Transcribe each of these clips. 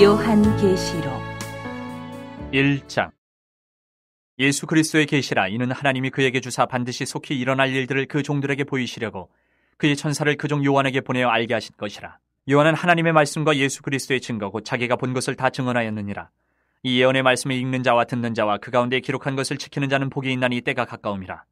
요한계시록 1장. 예수 그리스도의 계시라. 이는 하나님이 그에게 주사 반드시 속히 일어날 일들을 그 종들에게 보이시려고 그의 천사를 그 종 요한에게 보내어 알게 하신 것이라. 요한은 하나님의 말씀과 예수 그리스도의 증거 곧 자기가 본 것을 다 증언하였느니라. 이 예언의 말씀을 읽는 자와 듣는 자와 그 가운데 기록한 것을 지키는 자는 복이 있나니 때가 가까움이라.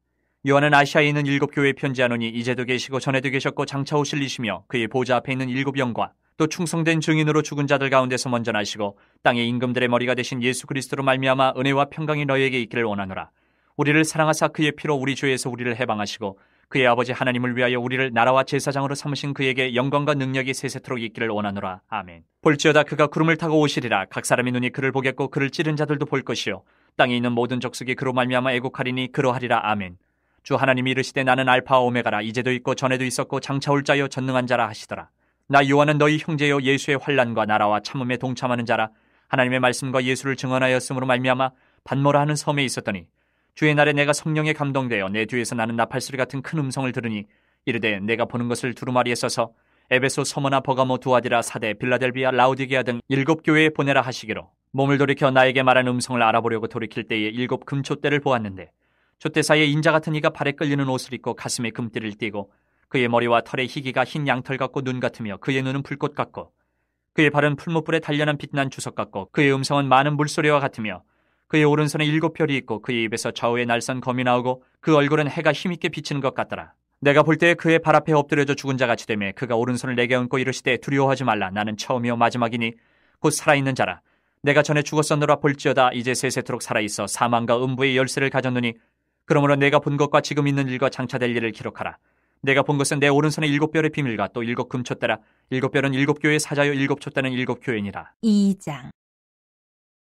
요한은 아시아에 있는 7 교회에 편지하노니 이제도 계시고 전에도 계셨고 장차 오실 이시며 그의 보좌 앞에 있는 7 영과 또 충성된 증인으로 죽은 자들 가운데서 먼저 나시고 땅의 임금들의 머리가 되신 예수 그리스도로 말미암아 은혜와 평강이 너희에게 있기를 원하노라. 우리를 사랑하사 그의 피로 우리 죄에서 우리를 해방하시고 그의 아버지 하나님을 위하여 우리를 나라와 제사장으로 삼으신 그에게 영광과 능력이 세세토록 있기를 원하노라. 아멘. 볼지어다 그가 구름을 타고 오시리라. 각 사람의 눈이 그를 보겠고 그를 찌른 자들도 볼 것이요 땅에 있는 모든 족속이 그로 말미암아 애곡하리니 그러하리라. 아멘. 주 하나님이 이르시되 나는 알파와 오메가라. 이제도 있고 전에도 있었고 장차 올 자여 전능한 자라 하시더라. 나 요한은 너희 형제여 예수의 환난과 나라와 참음에 동참하는 자라. 하나님의 말씀과 예수를 증언하였으므로 말미암아 반모라 하는 섬에 있었더니 주의 날에 내가 성령에 감동되어 내 뒤에서 나는 나팔소리 같은 큰 음성을 들으니 이르되 내가 보는 것을 두루마리에 써서 에베소, 서머나, 버가모, 두아디라, 사대, 빌라델비아, 라우디게아 등 7 교회에 보내라 하시기로 몸을 돌이켜 나에게 말한 음성을 알아보려고 돌이킬 때에 7 금촛대를 보았는데 촛대 사이에 인자 같은 이가 발에 끌리는 옷을 입고 가슴에 금띠를 띠고 그의 머리와 털의 희기가 흰 양털 같고 눈 같으며 그의 눈은 불꽃 같고 그의 발은 풀무불에 단련한 빛난 주석 같고 그의 음성은 많은 물소리와 같으며 그의 오른손에 7 별이 있고 그의 입에서 좌우에 날선 검이 나오고 그 얼굴은 해가 힘있게 비치는 것 같더라. 내가 볼 때에 그의 발 앞에 엎드려져 죽은 자같이 되매 그가 오른손을 내게 얹고 이르시되 두려워하지 말라. 나는 처음이요 마지막이니 곧 살아있는 자라. 내가 전에 죽었었노라. 볼지어다 이제 세세토록 살아있어 사망과 음부의 열쇠를 가졌느니 그러므로 내가 본 것과 지금 있는 일과 장차 될 일을 기록하라. 내가 본 것은 내 오른손에 7 별의 비밀과 또 7 금촛대라. 7 별은 7 교회의 사자요 7 촛대는 7 교회니라. 2장.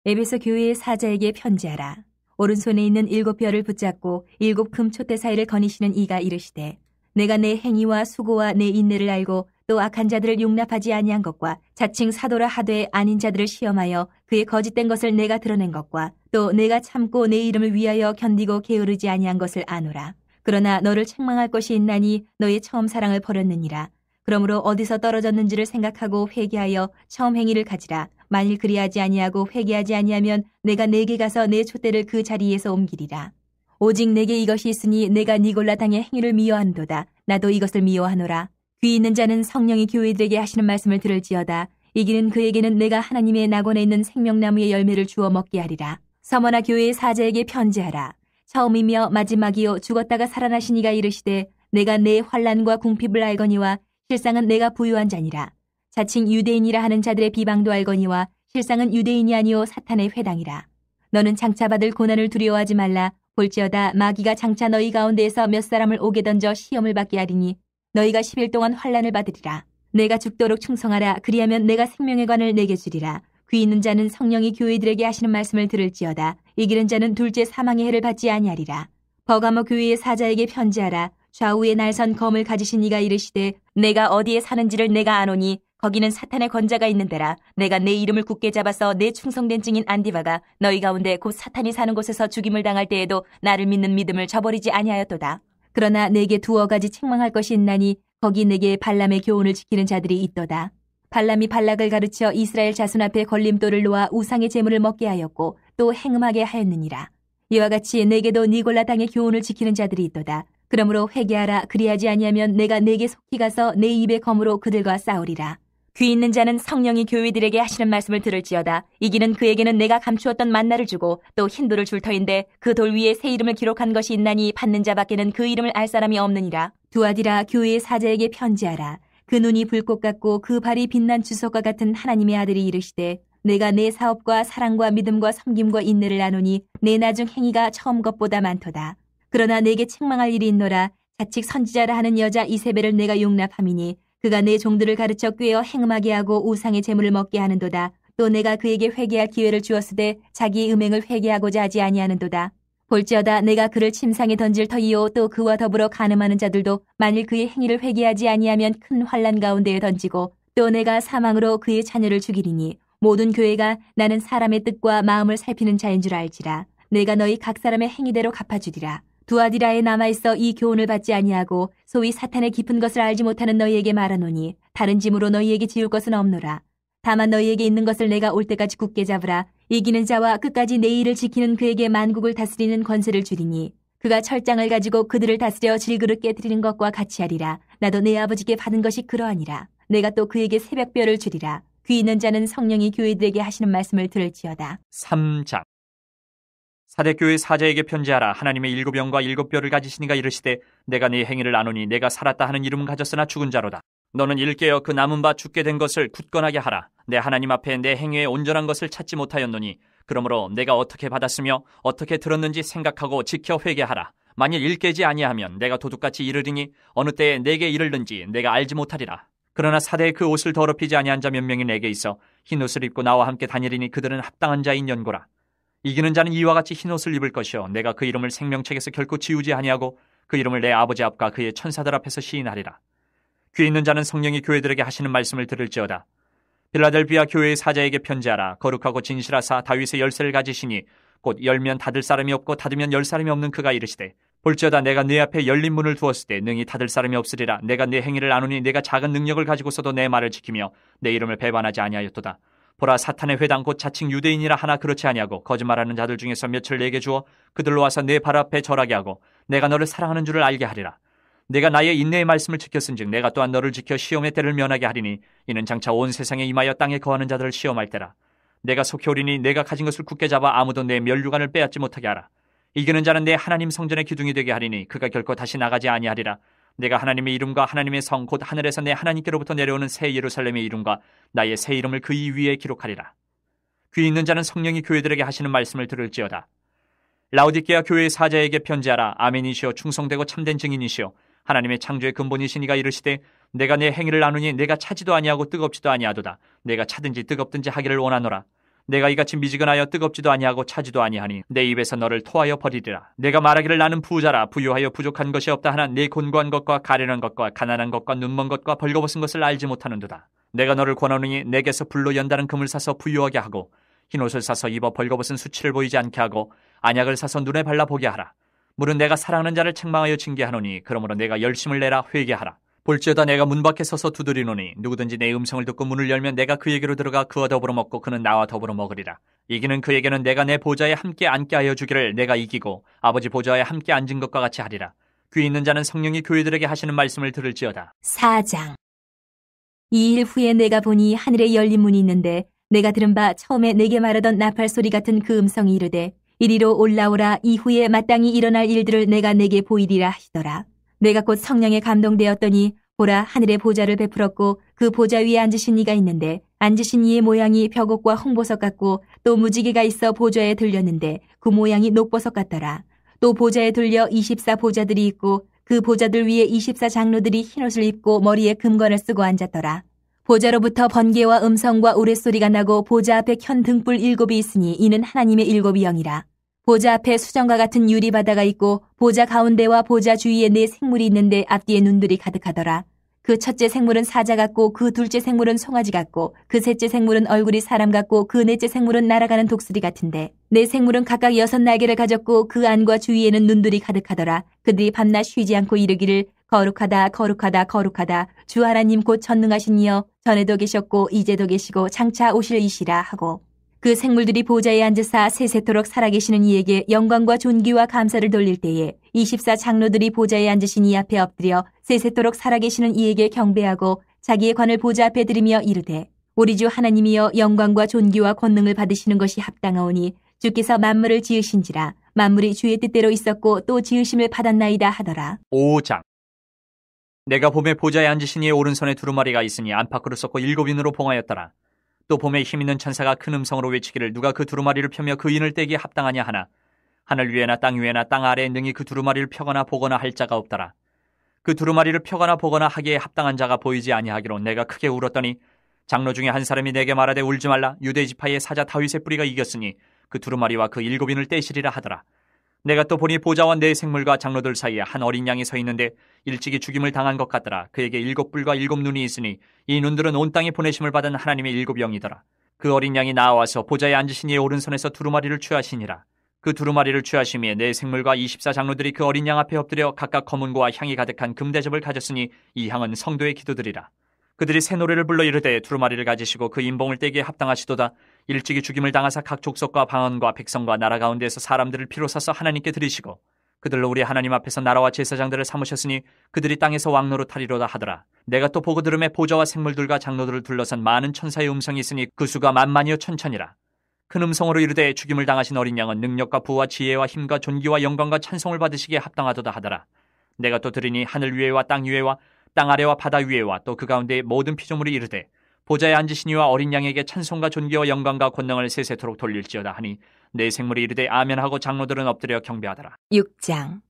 에베소 교회의 사자에게 편지하라. 오른손에 있는 7 별을 붙잡고 7 금촛대 사이를 거니시는 이가 이르시되 내가 내 행위와 수고와 내 인내를 알고 또 악한 자들을 용납하지 아니한 것과 자칭 사도라 하되 아닌 자들을 시험하여 그의 거짓된 것을 내가 드러낸 것과 또 내가 참고 내 이름을 위하여 견디고 게으르지 아니한 것을 아노라. 그러나 너를 책망할 것이 있나니 너의 처음 사랑을 버렸느니라. 그러므로 어디서 떨어졌는지를 생각하고 회개하여 처음 행위를 가지라. 만일 그리하지 아니하고 회개하지 아니하면 내가 내게 가서 내 촛대를 그 자리에서 옮기리라. 오직 내게 이것이 있으니 내가 니골라 당의 행위를 미워한도다. 나도 이것을 미워하노라. 귀 있는 자는 성령이 교회들에게 하시는 말씀을 들을지어다. 이기는 그에게는 내가 하나님의 낙원에 있는 생명나무의 열매를 주어 먹게 하리라. 서머나 교회의 사자에게 편지하라. 처음이며 마지막이요 죽었다가 살아나신 이가 이르시되 내가 내 환난과 궁핍을 알거니와 실상은 내가 부유한 자니라. 자칭 유대인이라 하는 자들의 비방도 알거니와 실상은 유대인이 아니요 사탄의 회당이라. 너는 장차 받을 고난을 두려워하지 말라. 볼지어다 마귀가 장차 너희 가운데에서 몇 사람을 옥에 던져 시험을 받게 하리니 너희가 10일 동안 환난을 받으리라. 내가 죽도록 충성하라. 그리하면 내가 생명의 관을 내게 주리라. 귀 있는 자는 성령이 교회들에게 하시는 말씀을 들을지어다. 이기는 자는 둘째 사망의 해를 받지 아니하리라. 버가모 교회의 사자에게 편지하라. 좌우에 날선 검을 가지신 이가 이르시되 내가 어디에 사는지를 내가 아노니 거기는 사탄의 권자가 있는 데라. 내가 내 이름을 굳게 잡아서 내 충성된 증인 안디바가 너희 가운데 곧 사탄이 사는 곳에서 죽임을 당할 때에도 나를 믿는 믿음을 저버리지 아니하였도다. 그러나 내게 2 가지 책망할 것이 있나니 거기 내게 발람의 교훈을 지키는 자들이 있도다. 발람이 발락을 가르쳐 이스라엘 자손 앞에 걸림돌을 놓아 우상의 제물을 먹게 하였고 또 행음하게 하였느니라. 이와 같이 내게도 니골라 당의 교훈을 지키는 자들이 있도다. 그러므로 회개하라. 그리하지 아니하면 내가 내게 속히 가서 내 입의 검으로 그들과 싸우리라. 귀 있는 자는 성령이 교회들에게 하시는 말씀을 들을지어다. 이기는 그에게는 내가 감추었던 만나를 주고 또 흰 돌을 줄 터인데 그 돌 위에 새 이름을 기록한 것이 있나니 받는 자밖에는 그 이름을 알 사람이 없느니라. 두아디라 교회의 사자에게 편지하라. 그 눈이 불꽃 같고 그 발이 빛난 주석과 같은 하나님의 아들이 이르시되 내가 내 사업과 사랑과 믿음과 섬김과 인내를 아노니 내 나중 행위가 처음 것보다 많도다. 그러나 내게 책망할 일이 있노라. 자칙 선지자라 하는 여자 이세벨을 내가 용납함이니 그가 내 종들을 가르쳐 꾀어 행음하게 하고 우상의 제물을 먹게 하는도다. 또 내가 그에게 회개할 기회를 주었으되 자기의 음행을 회개하고자 하지 아니하는도다. 볼지어다 내가 그를 침상에 던질 터이요 또 그와 더불어 간음하는 자들도 만일 그의 행위를 회개하지 아니하면 큰 환난 가운데에 던지고 또 내가 사망으로 그의 자녀를 죽이리니 모든 교회가 나는 사람의 뜻과 마음을 살피는 자인 줄 알지라. 내가 너희 각 사람의 행위대로 갚아주리라. 두아디라에 남아있어 이 교훈을 받지 아니하고 소위 사탄의 깊은 것을 알지 못하는 너희에게 말하노니 다른 짐으로 너희에게 지울 것은 없노라. 다만 너희에게 있는 것을 내가 올 때까지 굳게 잡으라. 이기는 자와 끝까지 내 일을 지키는 그에게 만국을 다스리는 권세를 주리니 그가 철장을 가지고 그들을 다스려 질그릇 깨뜨리는 것과 같이 하리라. 나도 내 아버지께 받은 것이 그러하니라. 내가 또 그에게 새벽별을 주리라. 귀 있는 자는 성령이 교회들에게 하시는 말씀을 들을지어다. 3장. 사대교회 사자에게 편지하라. 하나님의 7영과 7뼈를 가지시니가 이르시되 내가 네 행위를 아노니 내가 살았다 하는 이름은 가졌으나 죽은 자로다. 너는 일깨어 그 남은 바 죽게 된 것을 굳건하게 하라. 내 하나님 앞에 내 행위에 온전한 것을 찾지 못하였노니 그러므로 내가 어떻게 받았으며 어떻게 들었는지 생각하고 지켜 회개하라. 만일 일깨지 아니하면 내가 도둑같이 이르리니 어느 때에 내게 이르는지 내가 알지 못하리라. 그러나 사대의 그 옷을 더럽히지 아니한 자 몇 명이 내게 있어 흰 옷을 입고 나와 함께 다니리니 그들은 합당한 자인 연고라. 이기는 자는 이와 같이 흰 옷을 입을 것이요 내가 그 이름을 생명책에서 결코 지우지 아니하고 그 이름을 내 아버지 앞과 그의 천사들 앞에서 시인하리라. 귀 있는 자는 성령이 교회들에게 하시는 말씀을 들을지어다. 빌라델비아 교회의 사자에게 편지하라. 거룩하고 진실하사 다윗의 열쇠를 가지시니 곧 열면 닫을 사람이 없고 닫으면 열 사람이 없는 그가 이르시되 볼지어다 내가 네 앞에 열린 문을 두었을 때 능히 닫을 사람이 없으리라. 내가 네 행위를 아노니 내가 작은 능력을 가지고서도 내 말을 지키며 내 이름을 배반하지 아니하였도다. 보라 사탄의 회당 곧 자칭 유대인이라 하나 그렇지 아니하고 거짓말하는 자들 중에서 몇을 내게 주어 그들로 와서 내 발 앞에 절하게 하고 내가 너를 사랑하는 줄을 알게 하리라. 내가 나의 인내의 말씀을 지켰은즉 내가 또한 너를 지켜 시험의 때를 면하게 하리니 이는 장차 온 세상에 임하여 땅에 거하는 자들을 시험할 때라. 내가 속히 오리니 내가 가진 것을 굳게 잡아 아무도 내 면류관을 빼앗지 못하게 하라. 이기는 자는 내 하나님 성전의 기둥이 되게 하리니 그가 결코 다시 나가지 아니하리라. 내가 하나님의 이름과 하나님의 성 곧 하늘에서 내 하나님께로부터 내려오는 새 예루살렘의 이름과 나의 새 이름을 그 이 위에 기록하리라. 귀 있는 자는 성령이 교회들에게 하시는 말씀을 들을지어다. 라오디게아 교회의 사자에게 편지하라. 아멘이시오 충성되고 참된 증인이시오 하나님의 창조의 근본이시니가 이르시되 내가 내 행위를 아노니 내가 차지도 아니하고 뜨겁지도 아니하도다. 내가 차든지 뜨겁든지 하기를 원하노라. 내가 이같이 미지근하여 뜨겁지도 아니하고 차지도 아니하니 내 입에서 너를 토하여 버리리라. 내가 말하기를 나는 부자라 부유하여 부족한 것이 없다 하나 내 곤고한 것과 가련한 것과 가난한 것과 눈먼 것과 벌거벗은 것을 알지 못하는도다. 내가 너를 권하노니 내게서 불로 연다는 금을 사서 부유하게 하고 흰옷을 사서 입어 벌거벗은 수치를 보이지 않게 하고 안약을 사서 눈에 발라 보게 하라. 물은 내가 사랑하는 자를 책망하여 징계하노니 그러므로 내가 열심을 내라 회개하라. 볼지어다 내가 문 밖에 서서 두드리노니 누구든지 내 음성을 듣고 문을 열면 내가 그에게로 들어가 그와 더불어 먹고 그는 나와 더불어 먹으리라. 이기는 그에게는 내가 내 보좌에 함께 앉게 하여 주기를 내가 이기고 아버지 보좌에 함께 앉은 것과 같이 하리라. 귀 있는 자는 성령이 교회들에게 하시는 말씀을 들을지어다. 4장. 이 일 후에 내가 보니 하늘에 열린 문이 있는데 내가 들은 바 처음에 내게 말하던 나팔 소리 같은 그 음성이 이르되 이리로 올라오라. 이후에 마땅히 일어날 일들을 내가 내게 보이리라 하시더라. 내가 곧 성령에 감동되었더니 보라 하늘에 보좌를 베풀었고 그 보좌 위에 앉으신 이가 있는데 앉으신 이의 모양이 벽옥과 홍보석 같고 또 무지개가 있어 보좌에 들렸는데 그 모양이 녹보석 같더라. 또 보좌에 들려 24 보좌들이 있고 그 보좌들 위에 24 장로들이 흰옷을 입고 머리에 금관을 쓰고 앉았더라. 보좌로부터 번개와 음성과 우레소리가 나고 보좌 앞에 켠 등불 7이 있으니 이는 하나님의 7 영이라. 보좌 앞에 수정과 같은 유리바다가 있고 보좌 가운데와 보좌 주위에 4 생물이 있는데 앞뒤에 눈들이 가득하더라. 그 첫째 생물은 사자 같고 그 둘째 생물은 송아지 같고 그 셋째 생물은 얼굴이 사람 같고 그 넷째 생물은 날아가는 독수리 같은데 4 생물은 각각 6 날개를 가졌고 그 안과 주위에는 눈들이 가득하더라. 그들이 밤낮 쉬지 않고 이르기를 거룩하다 거룩하다 거룩하다 주 하나님 곧 전능하신 이여 전에도 계셨고 이제도 계시고 장차 오실 이시라 하고 그 생물들이 보좌에 앉으사 세세토록 살아계시는 이에게 영광과 존귀와 감사를 돌릴 때에 24 장로들이 보좌에 앉으신 이 앞에 엎드려 세세토록 살아계시는 이에게 경배하고 자기의 관을 보좌 앞에 들이며 이르되 우리 주 하나님이여 영광과 존귀와 권능을 받으시는 것이 합당하오니 주께서 만물을 지으신지라 만물이 주의 뜻대로 있었고 또 지으심을 받았나이다 하더라. 5장. 내가 봄에 보좌에 앉으신 이의 오른손에 두루마리가 있으니 안팎으로 썩고 7인으로 봉하였더라. 또 봄에 힘있는 천사가 큰 음성으로 외치기를 누가 그 두루마리를 펴며 그 인을 떼기에 합당하냐 하나 하늘 위에나 땅 위에나 땅 아래에 능히 그 두루마리를 펴거나 보거나 할 자가 없더라. 그 두루마리를 펴거나 보거나 하기에 합당한 자가 보이지 아니하기로 내가 크게 울었더니 장로 중에 한 사람이 내게 말하되 울지 말라. 유대 지파의 사자 다윗의 뿌리가 이겼으니 그 두루마리와 그 7인을 떼시리라 하더라. 내가 또 보니 보좌와 4 생물과 장로들 사이에 한 어린 양이 서 있는데 일찍이 죽임을 당한 것 같더라. 그에게 7뿔과 7눈이 있으니 이 눈들은 온 땅에 보내심을 받은 하나님의 7 영이더라. 그 어린 양이 나와서 보좌에 앉으신 이의 오른손에서 두루마리를 취하시니라. 그 두루마리를 취하심에 4 생물과 24 장로들이 그 어린 양 앞에 엎드려 각각 검은고와 향이 가득한 금대접을 가졌으니 이 향은 성도의 기도들이라. 그들이 새 노래를 불러 이르되 두루마리를 가지시고 그 인봉을 떼기에 합당하시도다. 일찍이 죽임을 당하사 각 족속과 방언과 백성과 나라 가운데에서 사람들을 비로소서 하나님께 드리시고 그들로 우리 하나님 앞에서 나라와 제사장들을 삼으셨으니 그들이 땅에서 왕노릇 하리로다 하더라. 내가 또 보고 들음에 보좌와 생물들과 장로들을 둘러싼 많은 천사의 음성이 있으니 그 수가 만만이요 천천이라. 큰 음성으로 이르되 죽임을 당하신 어린 양은 능력과 부와 지혜와 힘과 존귀와 영광과 찬송을 받으시기에 합당하도다 하더라. 내가 또 들으니 하늘 위에와 땅 위에와 땅 아래와 바다 위에와 또 그 가운데의 모든 피조물이 이르되 보좌에 앉으신 이와 어린 양에게 찬송과 존귀와 영광과 권능을 세세토록 돌릴지어다 하니 내 생물이 이르되 아멘하고 장로들은 엎드려 경배하더라. 6장.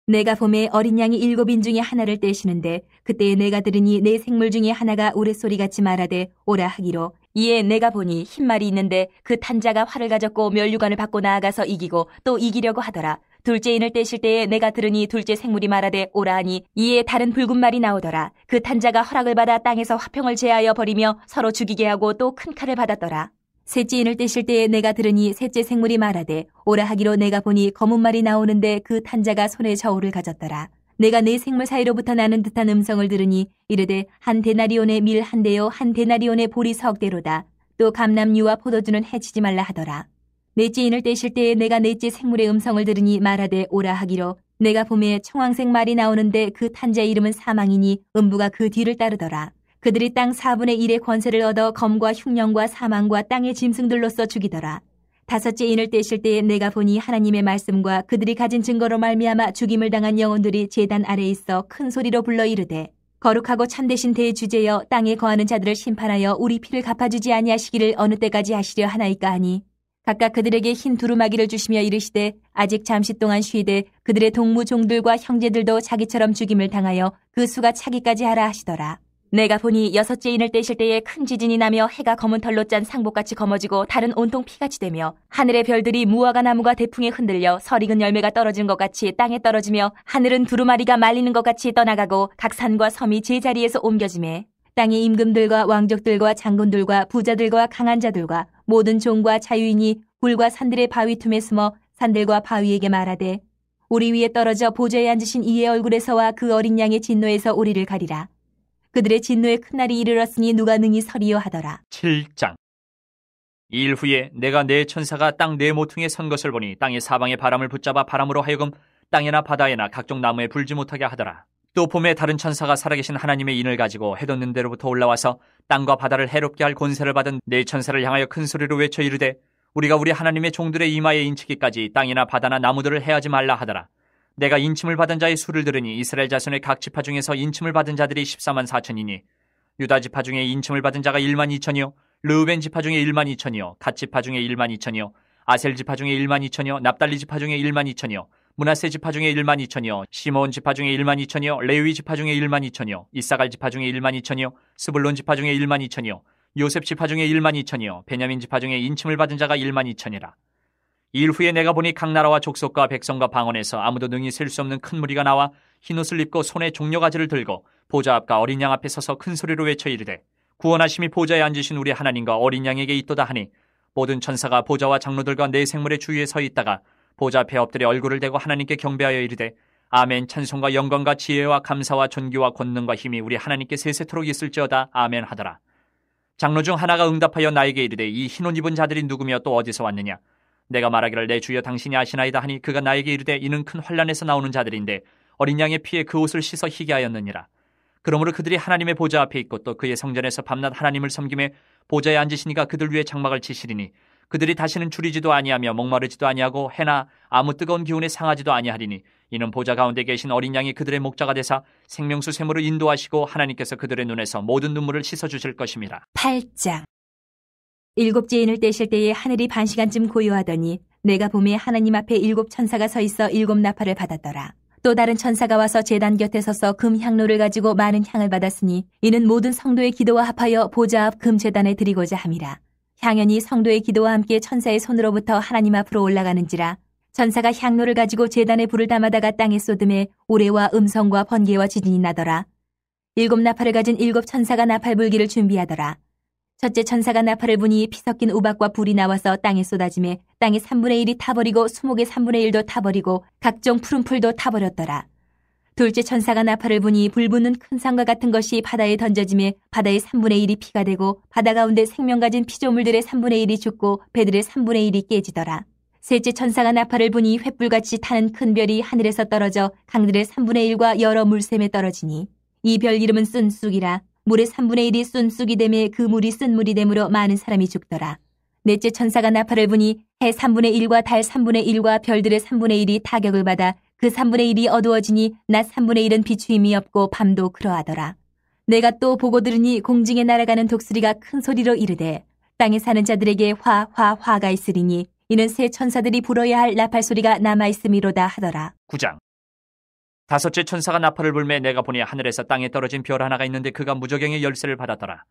내가 봄에 어린 양이 7인 중에 하나를 떼시는데 그때에 내가 들으니 내 생물 중에 하나가 우레소리같이 말하되 오라 하기로 이에 내가 보니 흰말이 있는데 그 탄자가 활을 가졌고 면류관을 받고 나아가서 이기고 또 이기려고 하더라. 둘째 인을 떼실 때에 내가 들으니 둘째 생물이 말하되 오라 하니 이에 다른 붉은 말이 나오더라. 그 탄자가 허락을 받아 땅에서 화평을 제하여 버리며 서로 죽이게 하고 또 큰 칼을 받았더라. 셋째 인을 떼실 때에 내가 들으니 셋째 생물이 말하되 오라 하기로 내가 보니 검은 말이 나오는데 그 탄자가 손에 저울을 가졌더라. 내가 네 생물 사이로부터 나는 듯한 음성을 들으니 이르되 한 데나리온의 밀 한 대요 한 데나리온의 보리 석 대로다. 또 감람류와 포도주는 해치지 말라 하더라. 넷째 인을 떼실 때에 내가 넷째 생물의 음성을 들으니 말하되 오라 하기로 내가 봄에 청황색 말이 나오는데 그 탄자의 이름은 사망이니 음부가 그 뒤를 따르더라. 그들이 땅 4분의 1의 권세를 얻어 검과 흉령과 사망과 땅의 짐승들로서 죽이더라. 다섯째 인을 떼실 때에 내가 보니 하나님의 말씀과 그들이 가진 증거로 말미암아 죽임을 당한 영혼들이 제단 아래에 있어 큰 소리로 불러 이르되 거룩하고 참되신 대주제여 땅에 거하는 자들을 심판하여 우리 피를 갚아주지 아니하시기를 어느 때까지 하시려 하나이까 하니 각각 그들에게 흰 두루마기를 주시며 이르시되 아직 잠시 동안 쉬되 그들의 동무 종들과 형제들도 자기처럼 죽임을 당하여 그 수가 차기까지 하라 하시더라. 내가 보니 여섯째 인을 떼실 때에 큰 지진이 나며 해가 검은 털로 짠 상복같이 검어지고 달은 온통 피같이 되며 하늘의 별들이 무화과 나무가 대풍에 흔들려 설익은 열매가 떨어진 것 같이 땅에 떨어지며 하늘은 두루마리가 말리는 것 같이 떠나가고 각 산과 섬이 제자리에서 옮겨지매 땅의 임금들과 왕족들과 장군들과 부자들과 강한 자들과 모든 종과 자유인이 굴과 산들의 바위 틈에 숨어 산들과 바위에게 말하되 우리 위에 떨어져 보좌에 앉으신 이의 얼굴에서와 그 어린 양의 진노에서 우리를 가리라. 그들의 진노의 큰 날이 이르렀으니 누가 능히 서리요 하더라. 7장. 이 일 후에 내가 네 천사가 땅 네 모퉁이에 선 것을 보니 땅의 사방에 바람을 붙잡아 바람으로 하여금 땅에나 바다에나 각종 나무에 불지 못하게 하더라. 또 봄에 다른 천사가 살아계신 하나님의 인을 가지고 해돋는 데로부터 올라와서 땅과 바다를 해롭게 할 권세를 받은 네 천사를 향하여 큰 소리로 외쳐 이르되 우리가 우리 하나님의 종들의 이마에 인치기까지 땅이나 바다나 나무들을 해하지 말라 하더라. 내가 인침을 받은 자의 수를 들으니 이스라엘 자손의 각 지파 중에서 인침을 받은 자들이 14만 4천이니 유다 지파 중에 인침을 받은 자가 1만 2천이요 르우벤 지파 중에 1만 2천이요 갓 지파 중에 1만 2천이요 아셀 지파 중에 1만 2천이요 납달리 지파 중에 1만 2천이요 므낫세 지파 중에 1만 2천이요 시므온 지파 중에 1만 2천이요 레위 지파 중에 1만 2천이요 이사갈 지파 중에 1만 2천이요 스불론 지파 중에 1만 2천이요 요셉 지파 중에 1만 2천이요 베냐민 지파 중에 인침을 받은 자가 1만 2천이라. 이 일 후에 내가 보니 각 나라와 족속과 백성과 방언에서 아무도 능히 셀 수 없는 큰 무리가 나와 흰옷을 입고 손에 종려가지를 들고 보좌 앞과 어린 양 앞에 서서 큰 소리로 외쳐 이르되 구원하심이 보좌에 앉으신 우리 하나님과 어린 양에게 있도다 하니 모든 천사가 보좌와 장로들과 네 생물의 주위에 서 있다가 보좌 앞에 엎드려 얼굴을 대고 하나님께 경배하여 이르되 아멘. 찬송과 영광과 지혜와 감사와 존귀와 권능과 힘이 우리 하나님께 세세토록 있을지어다. 아멘 하더라. 장로 중 하나가 응답하여 나에게 이르되 이 흰옷 입은 자들이 누구며 또 어디서 왔느냐. 내가 말하기를 내 주여 당신이 아시나이다 하니 그가 나에게 이르되 이는 큰 환난에서 나오는 자들인데 어린 양의 피에 그 옷을 씻어 희게 하였느니라. 그러므로 그들이 하나님의 보좌 앞에 있고 또 그의 성전에서 밤낮 하나님을 섬김에 보좌에 앉으시니까 그들 위에 장막을 치시리니 그들이 다시는 줄이지도 아니하며 목마르지도 아니하고 해나 아무 뜨거운 기운에 상하지도 아니하리니 이는 보좌 가운데 계신 어린 양이 그들의 목자가 되사 생명수 샘으로 인도하시고 하나님께서 그들의 눈에서 모든 눈물을 씻어주실 것임이라. 8장. 일곱째 인을 떼실 때에 하늘이 반 시간쯤 고요하더니 내가 봄에 하나님 앞에 7 천사가 서 있어 7 나팔을 받았더라. 또 다른 천사가 와서 제단 곁에 서서 금 향로를 가지고 많은 향을 받았으니 이는 모든 성도의 기도와 합하여 보좌 앞 금 제단에 드리고자 함이라. 향연이 성도의 기도와 함께 천사의 손으로부터 하나님 앞으로 올라가는지라. 천사가 향로를 가지고 제단에 불을 담아다가 땅에 쏟음에 우레와 음성과 번개와 지진이 나더라. 7 나팔을 가진 7 천사가 나팔 불기를 준비하더라. 첫째 천사가 나팔을 부니 피 섞인 우박과 불이 나와서 땅에 쏟아지매 땅의 3분의 1이 타버리고 수목의 3분의 1도 타버리고 각종 푸른 풀도 타버렸더라. 둘째 천사가 나팔을 부니 불붙는 큰 산과 같은 것이 바다에 던져짐에 바다의 3분의 1이 피가 되고 바다 가운데 생명 가진 피조물들의 3분의 1이 죽고 배들의 3분의 1이 깨지더라. 셋째 천사가 나팔을 부니 횃불같이 타는 큰 별이 하늘에서 떨어져 강들의 3분의 1과 여러 물샘에 떨어지니 이 별 이름은 쓴쑥이라. 물의 3분의 1이 쓴쑥이 되매 그 물이 쓴 물이 되므로 많은 사람이 죽더라. 넷째 천사가 나팔을 부니 해 3분의 1과 달 3분의 1과 별들의 3분의 1이 타격을 받아 그 3분의 1이 어두워지니 낮 3분의 1은 비추임이 없고 밤도 그러하더라. 내가 또 보고 들으니 공중에 날아가는 독수리가 큰 소리로 이르되 땅에 사는 자들에게 화가 있으리니 이는 새 천사들이 불어야 할 나팔 소리가 남아있음이로다 하더라. 9장. 다섯째 천사가 나팔을 불매 내가 보니 하늘에서 땅에 떨어진 별 하나가 있는데 그가 무저갱의 열쇠를 받았더라.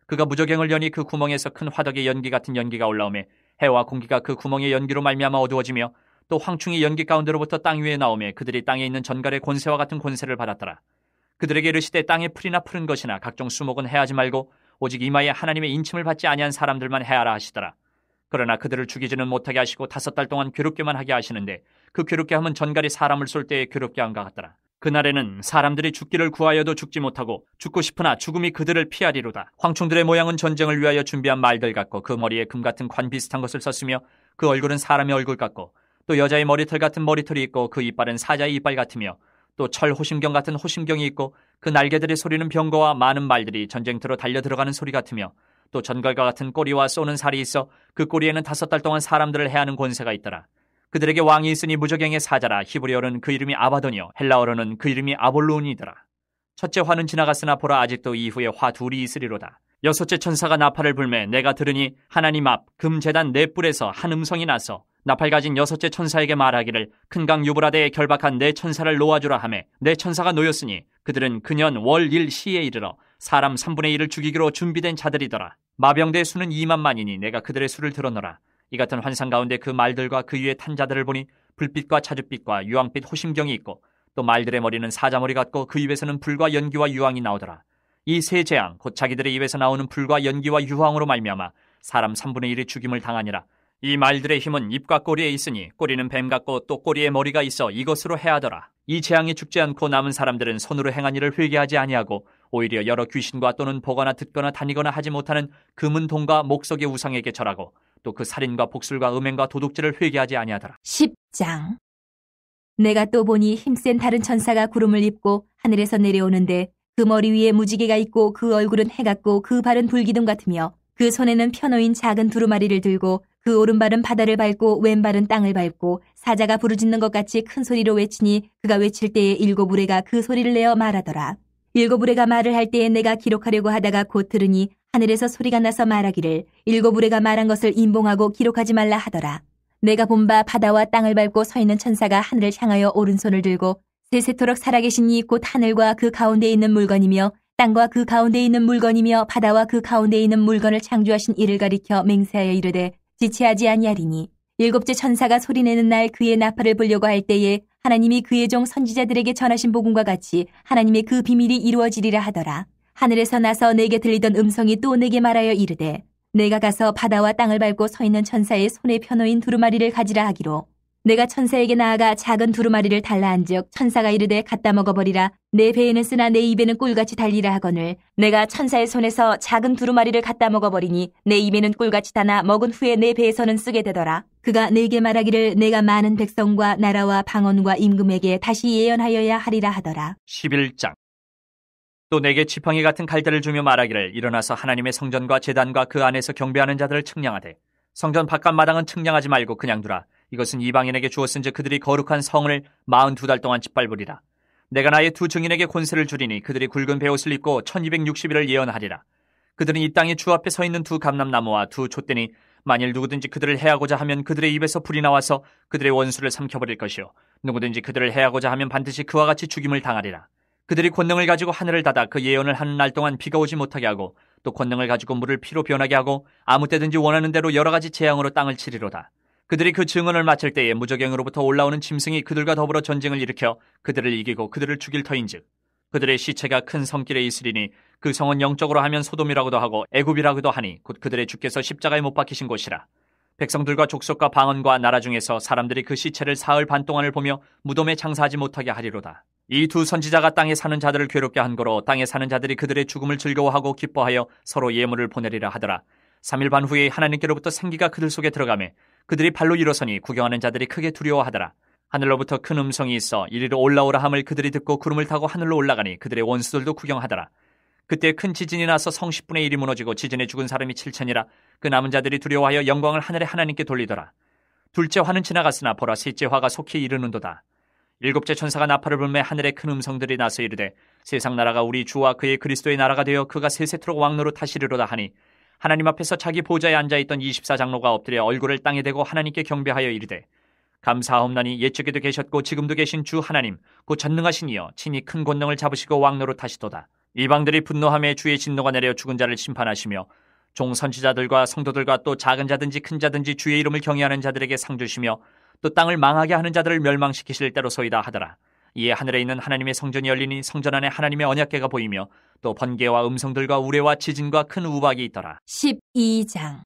그가 무저갱을 여니 그 구멍에서 큰 화덕의 연기 같은 연기가 올라오매 해와 공기가 그 구멍의 연기로 말미암아 어두워지며 또 황충이 연기 가운데로부터 땅 위에 나오매 그들이 땅에 있는 전갈의 권세와 같은 권세를 받았더라. 그들에게 이르시되 땅에 풀이나 푸른 것이나 각종 수목은 해하지 말고 오직 이마에 하나님의 인침을 받지 아니한 사람들만 해하라 하시더라. 그러나 그들을 죽이지는 못하게 하시고 5달 동안 괴롭게만 하게 하시는데 그 괴롭게 함은 전갈이 사람을 쏠 때에 괴롭게 함과 같더라. 그날에는 사람들이 죽기를 구하여도 죽지 못하고 죽고 싶으나 죽음이 그들을 피하리로다. 황충들의 모양은 전쟁을 위하여 준비한 말들 같고 그 머리에 금 같은 관 비슷한 것을 썼으며 그 얼굴은 사람의 얼굴 같고 또 여자의 머리털 같은 머리털이 있고 그 이빨은 사자의 이빨 같으며 또 철 호심경 같은 호심경이 있고 그 날개들의 소리는 병거와 많은 말들이 전쟁터로 달려 들어가는 소리 같으며 또 전갈과 같은 꼬리와 쏘는 살이 있어 그 꼬리에는 5달 동안 사람들을 해하는 권세가 있더라. 그들에게 왕이 있으니 무저갱의 사자라. 히브리어로는 그 이름이 아바돈이요 헬라어로는 그 이름이 아볼론이더라. 첫째 화는 지나갔으나 보라 아직도 이후에 화 둘이 있으리로다. 여섯째 천사가 나팔을 불매 내가 들으니 하나님 앞 금제단 네 뿔에서 한 음성이 나서 나팔 가진 여섯째 천사에게 말하기를 큰 강 유브라데에 결박한 네 천사를 놓아주라 하매 네 천사가 놓였으니 그들은 그년 월 일 시에 이르러 사람 3분의 1을 죽이기로 준비된 자들이더라. 마병대의 수는 2만만이니 내가 그들의 수를 들었노라. 이 같은 환상 가운데 그 말들과 그 위에 탄 자들을 보니 불빛과 자줏빛과 유황빛 호심경이 있고 또 말들의 머리는 사자머리 같고 그 입에서는 불과 연기와 유황이 나오더라. 이 세 재앙 곧 자기들의 입에서 나오는 불과 연기와 유황으로 말미암아 사람 3분의 1이 죽임을 당하니라. 이 말들의 힘은 입과 꼬리에 있으니 꼬리는 뱀 같고 또 꼬리에 머리가 있어 이것으로 해하더라. 이 재앙이 죽지 않고 남은 사람들은 손으로 행한 일을 회개하지 아니하고 오히려 여러 귀신과 또는 보거나 듣거나 다니거나 하지 못하는 금은 동과 목석의 우상에게 절하고 또 그 살인과 복술과 음행과 도둑질을 회개하지 아니하더라. 10장. 내가 또 보니 힘센 다른 천사가 구름을 입고 하늘에서 내려오는데 그 머리 위에 무지개가 있고 그 얼굴은 해 같고 그 발은 불기둥 같으며 그 손에는 펴놓인 작은 두루마리를 들고 그 오른발은 바다를 밟고 왼발은 땅을 밟고 사자가 부르짖는 것 같이 큰 소리로 외치니 그가 외칠 때에 7 우레가 그 소리를 내어 말하더라. 7 우레가 말을 할 때에 내가 기록하려고 하다가 곧 들으니 하늘에서 소리가 나서 말하기를 7 우레가 말한 것을 임봉하고 기록하지 말라 하더라. 내가 본 바 바다와 땅을 밟고 서 있는 천사가 하늘을 향하여 오른손을 들고 세세토록 살아계신 이 곧 하늘과 그 가운데 있는 물건이며 땅과 그 가운데 있는 물건이며 바다와 그 가운데 있는 물건을 창조하신 이를 가리켜 맹세하여 이르되 지체하지 아니하리니 7째 천사가 소리내는 날 그의 나팔을 불려고 할 때에 하나님이 그의 종 선지자들에게 전하신 복음과 같이 하나님의 그 비밀이 이루어지리라 하더라. 하늘에서 나서 내게 들리던 음성이 또 내게 말하여 이르되 내가 가서 바다와 땅을 밟고 서 있는 천사의 손에 펴놓인 두루마리를 가지라 하기로 내가 천사에게 나아가 작은 두루마리를 달라 한즉 천사가 이르되 갖다 먹어버리라. 내 배에는 쓰나 내 입에는 꿀같이 달리라 하거늘 내가 천사의 손에서 작은 두루마리를 갖다 먹어버리니 내 입에는 꿀같이 다나 먹은 후에 내 배에서는 쓰게 되더라. 그가 내게 말하기를 내가 많은 백성과 나라와 방언과 임금에게 다시 예언하여야 하리라 하더라. 11장. 또 내게 지팡이 같은 갈대를 주며 말하기를 일어나서 하나님의 성전과 제단과 그 안에서 경배하는 자들을 측량하되 성전 바깥 마당은 측량하지 말고 그냥 두라. 이것은 이방인에게 주었은즉 그들이 거룩한 성을 42달 동안 짓밟으리라. 내가 나의 2 증인에게 권세를 주리니 그들이 굵은 베옷을 입고 1260일을 예언하리라. 그들은 이 땅에 주 앞에 서 있는 2 감람나무와 2 촛대니 만일 누구든지 그들을 해하고자 하면 그들의 입에서 불이 나와서 그들의 원수를 삼켜버릴 것이요 누구든지 그들을 해하고자 하면 반드시 그와 같이 죽임을 당하리라. 그들이 권능을 가지고 하늘을 닫아 그 예언을 하는 날 동안 비가 오지 못하게 하고 또 권능을 가지고 물을 피로 변하게 하고 아무 때든지 원하는 대로 여러 가지 재앙으로 땅을 치리로다. 그들이 그 증언을 마칠 때에 무저갱으로부터 올라오는 짐승이 그들과 더불어 전쟁을 일으켜 그들을 이기고 그들을 죽일 터인즉 그들의 시체가 큰 성길에 있으리니 그 성은 영적으로 하면 소돔이라고도 하고 애굽이라고도 하니 곧 그들의 주께서 십자가에 못 박히신 곳이라. 백성들과 족속과 방언과 나라 중에서 사람들이 그 시체를 사흘 반 동안을 보며 무덤에 장사하지 못하게 하리로다. 이 두 선지자가 땅에 사는 자들을 괴롭게 한 거로 땅에 사는 자들이 그들의 죽음을 즐거워하고 기뻐하여 서로 예물을 보내리라 하더라. 3일 반 후에 하나님께로부터 생기가 그들 속에 들어가매 그들이 발로 일어서니 구경하는 자들이 크게 두려워하더라. 하늘로부터 큰 음성이 있어 이리로 올라오라 함을 그들이 듣고 구름을 타고 하늘로 올라가니 그들의 원수들도 구경하더라. 그때 큰 지진이 나서 성 10분의 1이 무너지고 지진에 죽은 사람이 7천이라. 그 남은 자들이 두려워하여 영광을 하늘의 하나님께 돌리더라. 둘째 화는 지나갔으나 보라 셋째 화가 속히 이르는도다. 일곱째 천사가 나팔을 불매 하늘에 큰 음성들이 나서 이르되 세상 나라가 우리 주와 그의 그리스도의 나라가 되어 그가 세세토록 왕노로 타시리로다 하니 하나님 앞에서 자기 보좌에 앉아있던 24장로가 엎드려 얼굴을 땅에 대고 하나님께 경배하여 이르되 감사하옵나니 옛적에도 계셨고 지금도 계신 주 하나님 곧 전능하신 이여 친히 큰 권능을 잡으시고 왕노로 타시도다. 이방들이 분노하며 주의 진노가 내려 죽은 자를 심판하시며 종 선지자들과 성도들과 또 작은 자든지 큰 자든지 주의 이름을 경외하는 자들에게 상 주시며 또 땅을 망하게 하는 자들을 멸망시키실 때로소이다 하더라. 이에 하늘에 있는 하나님의 성전이 열리니 성전 안에 하나님의 언약궤가 보이며 또 번개와 음성들과 우레와 지진과 큰 우박이 있더라. 12장.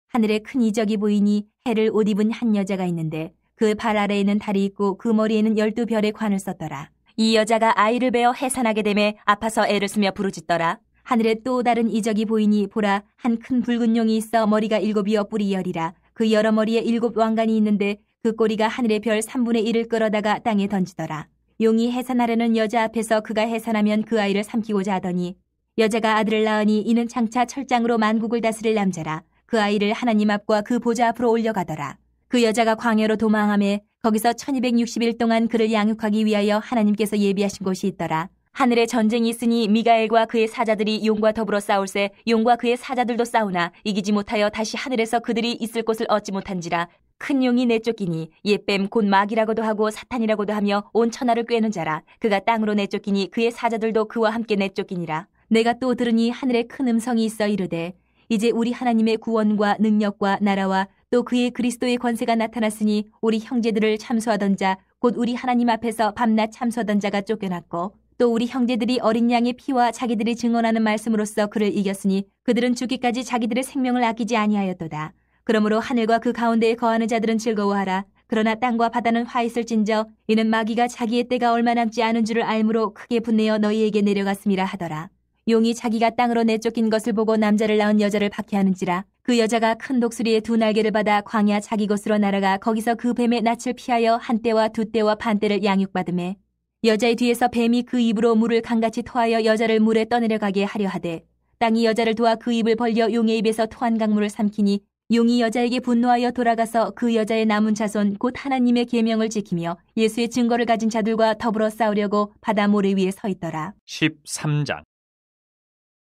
하늘에 큰 이적이 보이니 해를 옷 입은 한 여자가 있는데 그 발 아래에는 달이 있고 그 머리에는 12별의 관을 썼더라. 이 여자가 아이를 베어 해산하게 되매 아파서 애를 쓰며 부르짖더라. 하늘에 또 다른 이적이 보이니 보라 한 큰 붉은 용이 있어 머리가 7이여 뿔이 10이라. 그 여러 머리에 7 왕관이 있는데 그 꼬리가 하늘의 별 3분의 1을 끌어다가 땅에 던지더라. 용이 해산하려는 여자 앞에서 그가 해산하면 그 아이를 삼키고자 하더니 여자가 아들을 낳으니 이는 장차 철장으로 만국을 다스릴 남자라. 그 아이를 하나님 앞과 그 보좌 앞으로 올려가더라. 그 여자가 광야로 도망하며 거기서 1260일 동안 그를 양육하기 위하여 하나님께서 예비하신 곳이 있더라. 하늘에 전쟁이 있으니 미가엘과 그의 사자들이 용과 더불어 싸울세 용과 그의 사자들도 싸우나 이기지 못하여 다시 하늘에서 그들이 있을 곳을 얻지 못한지라. 큰 용이 내쫓기니 옛뱀 곧 마귀라고도 하고 사탄이라고도 하며 온 천하를 꿰는 자라. 그가 땅으로 내쫓기니 그의 사자들도 그와 함께 내쫓기니라. 내가 또 들으니 하늘에 큰 음성이 있어 이르되 이제 우리 하나님의 구원과 능력과 나라와 또 그의 그리스도의 권세가 나타났으니 우리 형제들을 참소하던 자 곧 우리 하나님 앞에서 밤낮 참소하던 자가 쫓겨났고 또 우리 형제들이 어린 양의 피와 자기들이 증언하는 말씀으로써 그를 이겼으니 그들은 죽기까지 자기들의 생명을 아끼지 아니하였도다. 그러므로 하늘과 그 가운데에 거하는 자들은 즐거워하라. 그러나 땅과 바다는 화 있을진저 이는 마귀가 자기의 때가 얼마 남지 않은 줄을 알므로 크게 분내어 너희에게 내려갔음이라 하더라. 용이 자기가 땅으로 내쫓긴 것을 보고 남자를 낳은 여자를 박해하는지라. 그 여자가 큰 독수리의 2 날개를 받아 광야 자기 곳으로 날아가 거기서 그 뱀의 낯을 피하여 1 때와 2 때와 반 때를 양육받으매 여자의 뒤에서 뱀이 그 입으로 물을 강같이 토하여 여자를 물에 떠내려가게 하려 하되 땅이 여자를 도와 그 입을 벌려 용의 입에서 토한 강물을 삼키니 용이 여자에게 분노하여 돌아가서 그 여자의 남은 자손 곧 하나님의 계명을 지키며 예수의 증거를 가진 자들과 더불어 싸우려고 바다 모래 위에 서 있더라. 13장.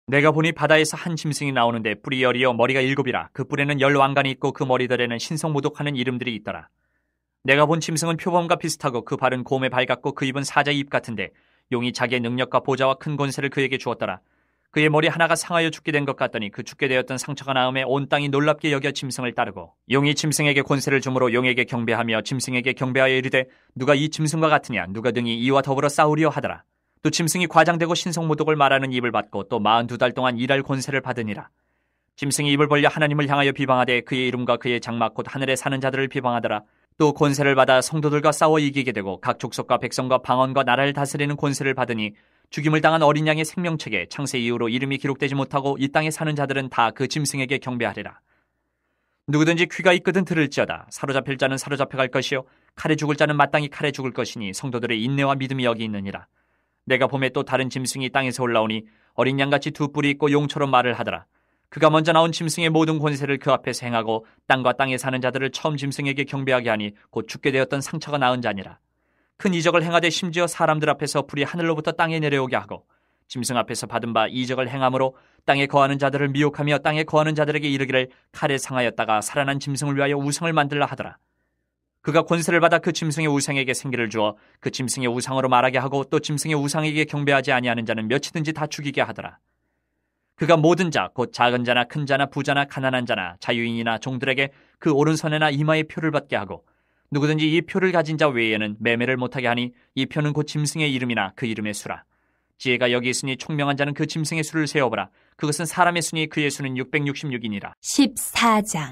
내가 보니 바다에서 한 짐승이 나오는데 뿔이 10이요 머리가 7이라. 그 뿔에는 10 왕관이 있고 그 머리들에는 신성모독하는 이름들이 있더라. 내가 본 짐승은 표범과 비슷하고 그 발은 곰의 발 같고 그 입은 사자의 입 같은데 용이 자기의 능력과 보좌와 큰 권세를 그에게 주었더라. 그의 머리 하나가 상하여 죽게 된 것 같더니 그 죽게 되었던 상처가 나음에 온 땅이 놀랍게 여겨 짐승을 따르고 용이 짐승에게 권세를 주므로 용에게 경배하며 짐승에게 경배하여 이르되 누가 이 짐승과 같으냐 누가 등이 이와 더불어 싸우리요 하더라. 또 짐승이 과장되고 신성모독을 말하는 입을 받고 또 42달 동안 일할 권세를 받으니라. 짐승이 입을 벌려 하나님을 향하여 비방하되 그의 이름과 그의 장막 곧 하늘에 사는 자들을 비방하더라. 또 권세를 받아 성도들과 싸워 이기게 되고 각 족속과 백성과 방언과 나라를 다스리는 권세를 받으니 죽임을 당한 어린 양의 생명책에 창세 이후로 이름이 기록되지 못하고 이 땅에 사는 자들은 다 그 짐승에게 경배하리라. 누구든지 귀가 있거든 들을지어다. 사로잡힐 자는 사로잡혀갈 것이요 칼에 죽을 자는 마땅히 칼에 죽을 것이니 성도들의 인내와 믿음이 여기 있느니라. 내가 봄에 또 다른 짐승이 땅에서 올라오니 어린 양같이 2 뿔이 있고 용처럼 말을 하더라. 그가 먼저 나온 짐승의 모든 권세를 그 앞에서 행하고 땅과 땅에 사는 자들을 처음 짐승에게 경배하게 하니 곧 죽게 되었던 상처가 나은 자니라. 큰 이적을 행하되 심지어 사람들 앞에서 불이 하늘로부터 땅에 내려오게 하고 짐승 앞에서 받은 바 이적을 행함으로 땅에 거하는 자들을 미혹하며 땅에 거하는 자들에게 이르기를 칼에 상하였다가 살아난 짐승을 위하여 우상을 만들라 하더라. 그가 권세를 받아 그 짐승의 우상에게 생기를 주어 그 짐승의 우상으로 말하게 하고 또 짐승의 우상에게 경배하지 아니하는 자는 몇이든지 다 죽이게 하더라. 그가 모든 자 곧 작은 자나 큰 자나 부자나 가난한 자나 자유인이나 종들에게 그 오른손에나 이마에 표를 받게 하고 누구든지 이 표를 가진 자 외에는 매매를 못하게 하니 이 표는 곧 짐승의 이름이나 그 이름의 수라. 지혜가 여기 있으니 총명한 자는 그 짐승의 수를 세어보라. 그것은 사람의 수니 그의 수는 666이니라. 14장.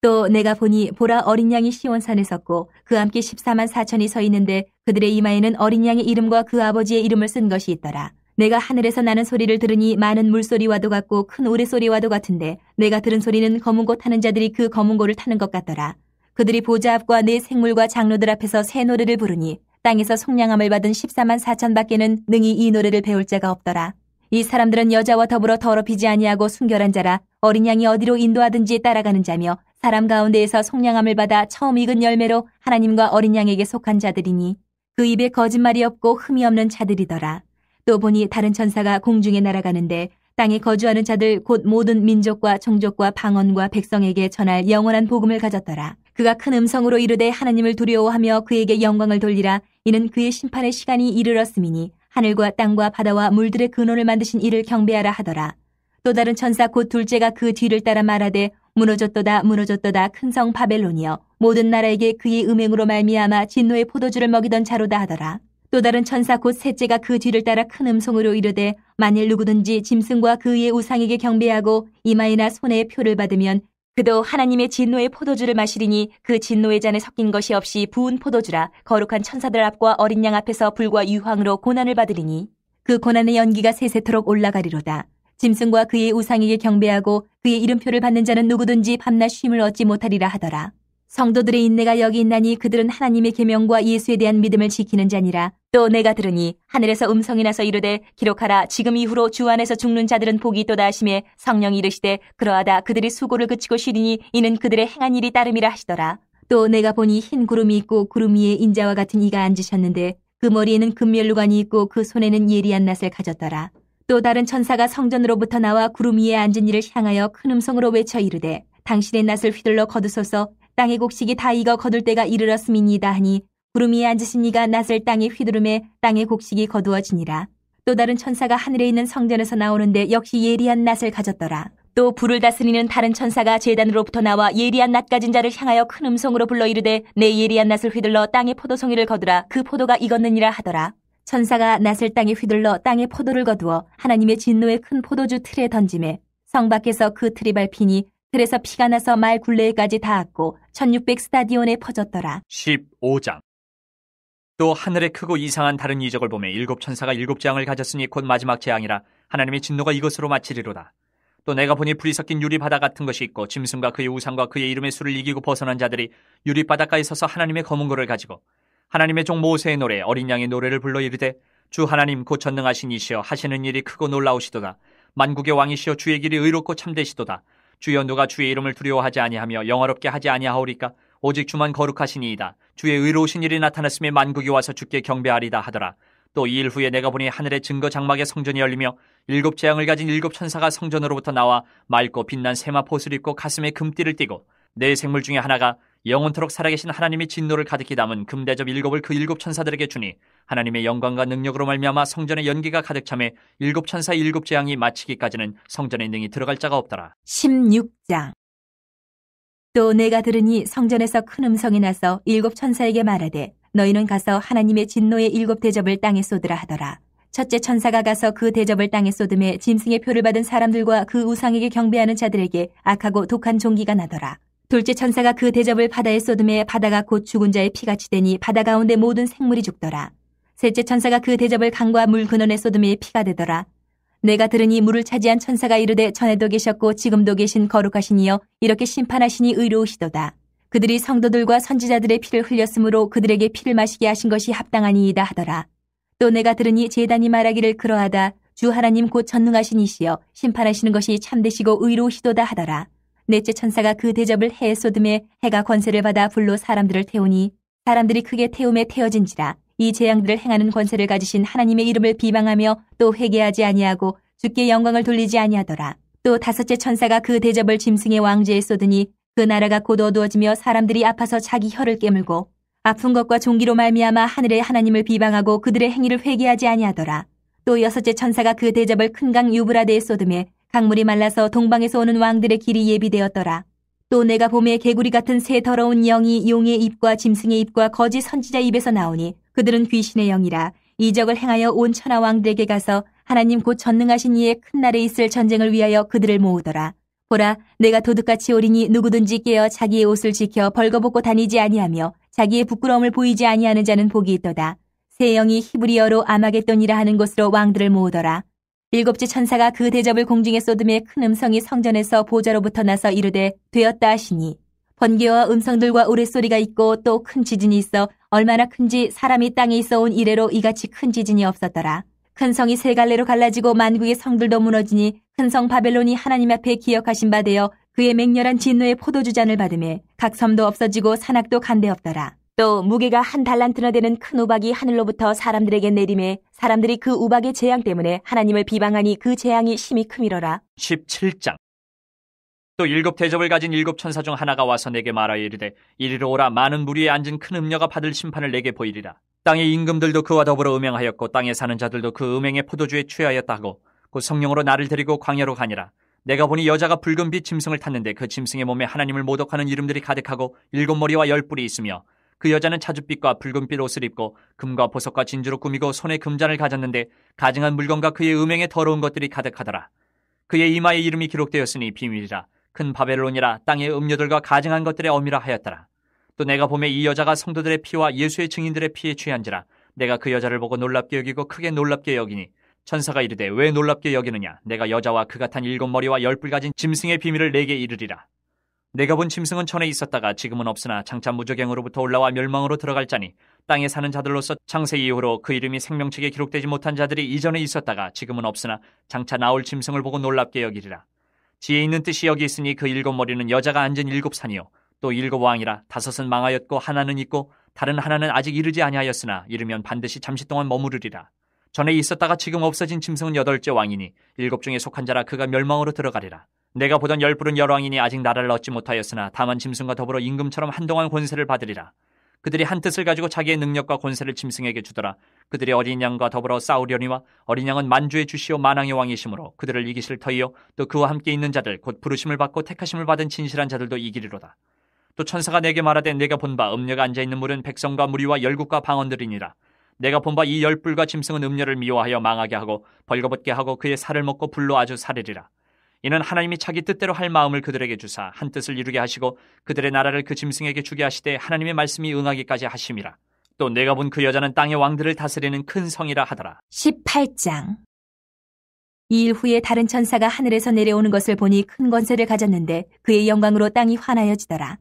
또 내가 보니 보라 어린 양이 시온산에 섰고 그 함께 14만 4천이 서 있는데 그들의 이마에는 어린 양의 이름과 그 아버지의 이름을 쓴 것이 있더라. 내가 하늘에서 나는 소리를 들으니 많은 물소리와도 같고 큰 우레소리와도 같은데 내가 들은 소리는 검은 고 타는 자들이 그 검은 고를 타는 것 같더라. 그들이 보좌 앞과 네 생물과 장로들 앞에서 새 노래를 부르니 땅에서 속량함을 받은 14만 4천 밖에는 능히 이 노래를 배울 자가 없더라. 이 사람들은 여자와 더불어 더럽히지 아니하고 순결한 자라 어린 양이 어디로 인도하든지 따라가는 자며 사람 가운데에서 속량함을 받아 처음 익은 열매로 하나님과 어린 양에게 속한 자들이니 그 입에 거짓말이 없고 흠이 없는 자들이더라. 또 보니 다른 천사가 공중에 날아가는데 땅에 거주하는 자들 곧 모든 민족과 종족과 방언과 백성에게 전할 영원한 복음을 가졌더라. 그가 큰 음성으로 이르되 하나님을 두려워하며 그에게 영광을 돌리라. 이는 그의 심판의 시간이 이르렀음이니 하늘과 땅과 바다와 물들의 근원을 만드신 이를 경배하라 하더라. 또 다른 천사 곧 둘째가 그 뒤를 따라 말하되 무너졌도다 무너졌도다 큰 성 바벨론이여 모든 나라에게 그의 음행으로 말미암아 진노의 포도주를 먹이던 자로다 하더라. 또 다른 천사 곧 셋째가 그 뒤를 따라 큰 음성으로 이르되 만일 누구든지 짐승과 그의 우상에게 경배하고 이마에나 손에 표를 받으면 그도 하나님의 진노의 포도주를 마시리니 그 진노의 잔에 섞인 것이 없이 부은 포도주라. 거룩한 천사들 앞과 어린 양 앞에서 불과 유황으로 고난을 받으리니 그 고난의 연기가 세세토록 올라가리로다. 짐승과 그의 우상에게 경배하고 그의 이름표를 받는 자는 누구든지 밤낮 쉼을 얻지 못하리라 하더라. 성도들의 인내가 여기 있나니 그들은 하나님의 계명과 예수에 대한 믿음을 지키는 자니라. 또 내가 들으니 하늘에서 음성이 나서 이르되 기록하라. 지금 이후로 주 안에서 죽는 자들은 복이 있도다 하시매 성령이 이르시되 그러하다. 그들이 수고를 그치고 쉬리니 이는 그들의 행한 일이 따름이라 하시더라. 또 내가 보니 흰 구름이 있고 구름 위에 인자와 같은 이가 앉으셨는데 그 머리에는 금면류관이 있고 그 손에는 예리한 낫을 가졌더라. 또 다른 천사가 성전으로부터 나와 구름 위에 앉은 이를 향하여 큰 음성으로 외쳐 이르되 당신의 낫을 휘둘러 거두소서. 땅의 곡식이 다 익어 거둘 때가 이르렀음이니이다 하니 구름 위에 앉으신 이가 낫을 땅에 휘두르매 땅의 곡식이 거두어지니라. 또 다른 천사가 하늘에 있는 성전에서 나오는데 역시 예리한 낫을 가졌더라. 또 불을 다스리는 다른 천사가 제단으로부터 나와 예리한 낫 가진 자를 향하여 큰 음성으로 불러 이르되 내 예리한 낫을 휘둘러 땅의 포도송이를 거두라. 그 포도가 익었느니라 하더라. 천사가 낫을 땅에 휘둘러 땅의 포도를 거두어 하나님의 진노의 큰 포도주 틀에 던지매 성 밖에서 그 틀이 밟히니 틀에서 피가 나서 말 굴레에까지 닿았고 1600 스타디온에 퍼졌더라. 15장. 또 하늘에 크고 이상한 다른 이적을 보매 일곱 천사가 일곱 재앙을 가졌으니 곧 마지막 재앙이라. 하나님의 진노가 이것으로 마치리로다. 또 내가 보니 불이 섞인 유리바다 같은 것이 있고 짐승과 그의 우상과 그의 이름의 수를 이기고 벗어난 자들이 유리바닷가에 서서 하나님의 검은 고를 가지고 하나님의 종 모세의 노래 어린 양의 노래를 불러 이르되 주 하나님 곧 전능하신 이시여 하시는 일이 크고 놀라우시도다. 만국의 왕이시여 주의 길이 의롭고 참되시도다. 주여 누가 주의 이름을 두려워하지 아니하며 영화롭게 하지 아니하오리까. 오직 주만 거룩하시니이다. 주의 의로우신 일이 나타났음에 만국이 와서 주께 경배하리다 하더라. 또 이 일 후에 내가 보니 하늘의 증거 장막의 성전이 열리며 일곱 재앙을 가진 일곱 천사가 성전으로부터 나와 맑고 빛난 세마포옷을 입고 가슴에 금띠를 띠고 네 생물 중에 하나가 영원토록 살아계신 하나님의 진노를 가득히 담은 금대접 일곱을 그 일곱 천사들에게 주니 하나님의 영광과 능력으로 말미암아 성전에 연기가 가득 차매 일곱 천사 일곱 재앙이 마치기까지는 성전에 능히 들어갈 자가 없더라. 16장. 또 내가 들으니 성전에서 큰 음성이 나서 일곱 천사에게 말하되 너희는 가서 하나님의 진노의 일곱 대접을 땅에 쏟으라 하더라. 첫째 천사가 가서 그 대접을 땅에 쏟음에 짐승의 표를 받은 사람들과 그 우상에게 경배하는 자들에게 악하고 독한 종기가 나더라. 둘째 천사가 그 대접을 바다에 쏟음에 바다가 곧 죽은 자의 피같이 되니 바다 가운데 모든 생물이 죽더라. 셋째 천사가 그 대접을 강과 물 근원에 쏟음에 피가 되더라. 내가 들으니 물을 차지한 천사가 이르되 전에도 계셨고 지금도 계신 거룩하신 이여 이렇게 심판하시니 의로우시도다. 그들이 성도들과 선지자들의 피를 흘렸으므로 그들에게 피를 마시게 하신 것이 합당하니이다 하더라. 또 내가 들으니 제단이 말하기를 그러하다. 주 하나님 곧 전능하신 이시여 심판하시는 것이 참되시고 의로우시도다 하더라. 넷째 천사가 그 대접을 해에 쏟음에 해가 권세를 받아 불로 사람들을 태우니 사람들이 크게 태움에 태워진지라. 이 재앙들을 행하는 권세를 가지신 하나님의 이름을 비방하며 또 회개하지 아니하고 주께 영광을 돌리지 아니하더라. 또 다섯째 천사가 그 대접을 짐승의 왕제에 쏟으니 그 나라가 곧 어두워지며 사람들이 아파서 자기 혀를 깨물고 아픈 것과 종기로 말미암아 하늘의 하나님을 비방하고 그들의 행위를 회개하지 아니하더라. 또 여섯째 천사가 그 대접을 큰 강 유브라데에 쏟음에 강물이 말라서 동방에서 오는 왕들의 길이 예비되었더라. 또 내가 봄에 개구리 같은 새 더러운 영이 용의 입과 짐승의 입과 거짓 선지자 입에서 나오니 그들은 귀신의 영이라. 이적을 행하여 온 천하 왕들에게 가서 하나님 곧 전능하신 이의 큰 날에 있을 전쟁을 위하여 그들을 모으더라. 보라, 내가 도둑같이 오리니 누구든지 깨어 자기의 옷을 지켜 벌거벗고 다니지 아니하며 자기의 부끄러움을 보이지 아니하는 자는 복이 있도다. 세 영이 히브리어로 아마겟돈이라 하는 곳으로 왕들을 모으더라. 일곱째 천사가 그 대접을 공중에 쏟음에 큰 음성이 성전에서 보좌로부터 나서 이르되 되었다 하시니 번개와 음성들과 우레소리가 있고 또 큰 지진이 있어 얼마나 큰지 사람이 땅에 있어 온 이래로 이같이 큰 지진이 없었더라. 큰 성이 세 갈래로 갈라지고 만국의 성들도 무너지니 큰 성 바벨론이 하나님 앞에 기억하신 바 되어 그의 맹렬한 진노의 포도주잔을 받으매 각 섬도 없어지고 산악도 간데 없더라. 또 무게가 한 달란트나 되는 큰 우박이 하늘로부터 사람들에게 내림에 사람들이 그 우박의 재앙 때문에 하나님을 비방하니 그 재앙이 심히 크미러라. 17장. 또 일곱 대접을 가진 일곱 천사 중 하나가 와서 내게 말하여 이르되 이리로 오라. 많은 무리에 앉은 큰 음녀가 받을 심판을 내게 보이리라. 땅의 임금들도 그와 더불어 음행하였고 땅에 사는 자들도 그 음행의 포도주에 취하였다 하고 곧 성령으로 나를 데리고 광야로 가니라. 내가 보니 여자가 붉은 빛 짐승을 탔는데 그 짐승의 몸에 하나님을 모독하는 이름들이 가득하고 일곱 머리와 열 뿔이 있으며 그 여자는 자줏빛과 붉은빛 옷을 입고 금과 보석과 진주로 꾸미고 손에 금잔을 가졌는데 가증한 물건과 그의 음행에 더러운 것들이 가득하더라. 그의 이마에 이름이 기록되었으니 비밀이라. 큰 바벨론이라. 땅의 음료들과 가증한 것들의 어미라 하였더라. 또 내가 보매 이 여자가 성도들의 피와 예수의 증인들의 피에 취한지라. 내가 그 여자를 보고 놀랍게 여기고 크게 놀랍게 여기니 천사가 이르되 왜 놀랍게 여기느냐. 내가 여자와 그 같은 일곱 머리와 열 뿔 가진 짐승의 비밀을 내게 이르리라. 내가 본 짐승은 전에 있었다가 지금은 없으나 장차 무저갱으로부터 올라와 멸망으로 들어갈 자니 땅에 사는 자들로서 창세 이후로 그 이름이 생명책에 기록되지 못한 자들이 이전에 있었다가 지금은 없으나 장차 나올 짐승을 보고 놀랍게 여기리라. 지혜 있는 뜻이 여기 있으니 그 일곱 머리는 여자가 앉은 일곱 산이요 또 일곱 왕이라. 다섯은 망하였고 하나는 있고 다른 하나는 아직 이르지 아니하였으나 이르면 반드시 잠시 동안 머무르리라. 전에 있었다가 지금 없어진 짐승은 여덟째 왕이니 일곱 중에 속한 자라. 그가 멸망으로 들어가리라. 내가 보던 열 뿔은 열 왕이니 아직 나라를 얻지 못하였으나 다만 짐승과 더불어 임금처럼 한동안 권세를 받으리라. 그들이 한 뜻을 가지고 자기의 능력과 권세를 짐승에게 주더라. 그들이 어린 양과 더불어 싸우려니와 어린 양은 만주의 주시오 만왕의 왕이시므로 그들을 이기실 터이요 또 그와 함께 있는 자들 곧 부르심을 받고 택하심을 받은 진실한 자들도 이기리로다. 또 천사가 내게 말하되 내가 본 바 음녀가 앉아있는 물은 백성과 무리와 열국과 방언들이니라. 내가 본 바 이 열 뿔과 짐승은 음녀를 미워하여 망하게 하고 벌거벗게 하고 그의 살을 먹고 불로 아주 사르리라. 이는 하나님이 자기 뜻대로 할 마음을 그들에게 주사 한 뜻을 이루게 하시고 그들의 나라를 그 짐승에게 주게 하시되 하나님의 말씀이 응하기까지 하심이라. 또 내가 본 그 여자는 땅의 왕들을 다스리는 큰 성이라 하더라. 18장. 이 일 후에 다른 천사가 하늘에서 내려오는 것을 보니 큰 권세를 가졌는데 그의 영광으로 땅이 환하여지더라.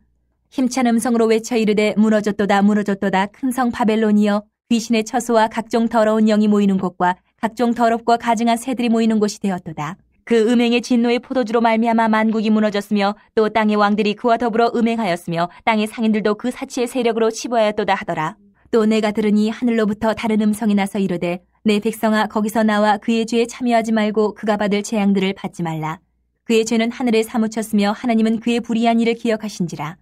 힘찬 음성으로 외쳐 이르되 무너졌도다 무너졌도다 큰 성 바벨론이여 귀신의 처소와 각종 더러운 영이 모이는 곳과 각종 더럽고 가증한 새들이 모이는 곳이 되었도다. 그 음행의 진노의 포도주로 말미암아 만국이 무너졌으며 또 땅의 왕들이 그와 더불어 음행하였으며 땅의 상인들도 그 사치의 세력으로 치부하였도다 하더라. 또 내가 들으니 하늘로부터 다른 음성이 나서 이르되 내 백성아 거기서 나와 그의 죄에 참여하지 말고 그가 받을 재앙들을 받지 말라. 그의 죄는 하늘에 사무쳤으며 하나님은 그의 불의한 일을 기억하신지라.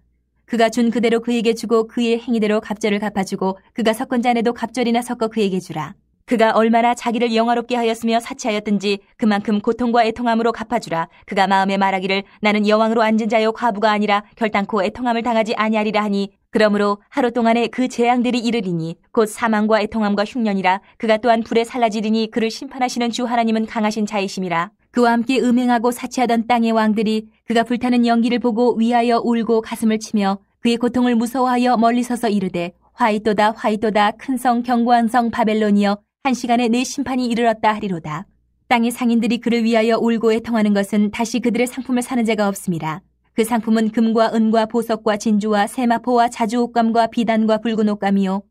그가 준 그대로 그에게 주고 그의 행위대로 갑절을 갚아주고 그가 섞은 잔에도 갑절이나 섞어 그에게 주라. 그가 얼마나 자기를 영화롭게 하였으며 사치하였든지 그만큼 고통과 애통함으로 갚아주라. 그가 마음에 말하기를 나는 여왕으로 앉은 자요 과부가 아니라 결단코 애통함을 당하지 아니하리라 하니 그러므로 하루 동안에 그 재앙들이 이르리니 곧 사망과 애통함과 흉년이라. 그가 또한 불에 살라지리니 그를 심판하시는 주 하나님은 강하신 자이심이라. 그와 함께 음행하고 사치하던 땅의 왕들이 그가 불타는 연기를 보고 위하여 울고 가슴을 치며 그의 고통을 무서워하여 멀리 서서 이르되 화이또다 화이또다 큰 성 견고한 성 바벨론이여 한 시간에 내 심판이 이르렀다 하리로다. 땅의 상인들이 그를 위하여 울고 애통하는 것은 다시 그들의 상품을 사는 자가 없음이라. 그 상품은 금과 은과 보석과 진주와 세마포와 자주옷감과 비단과 붉은 옷감이요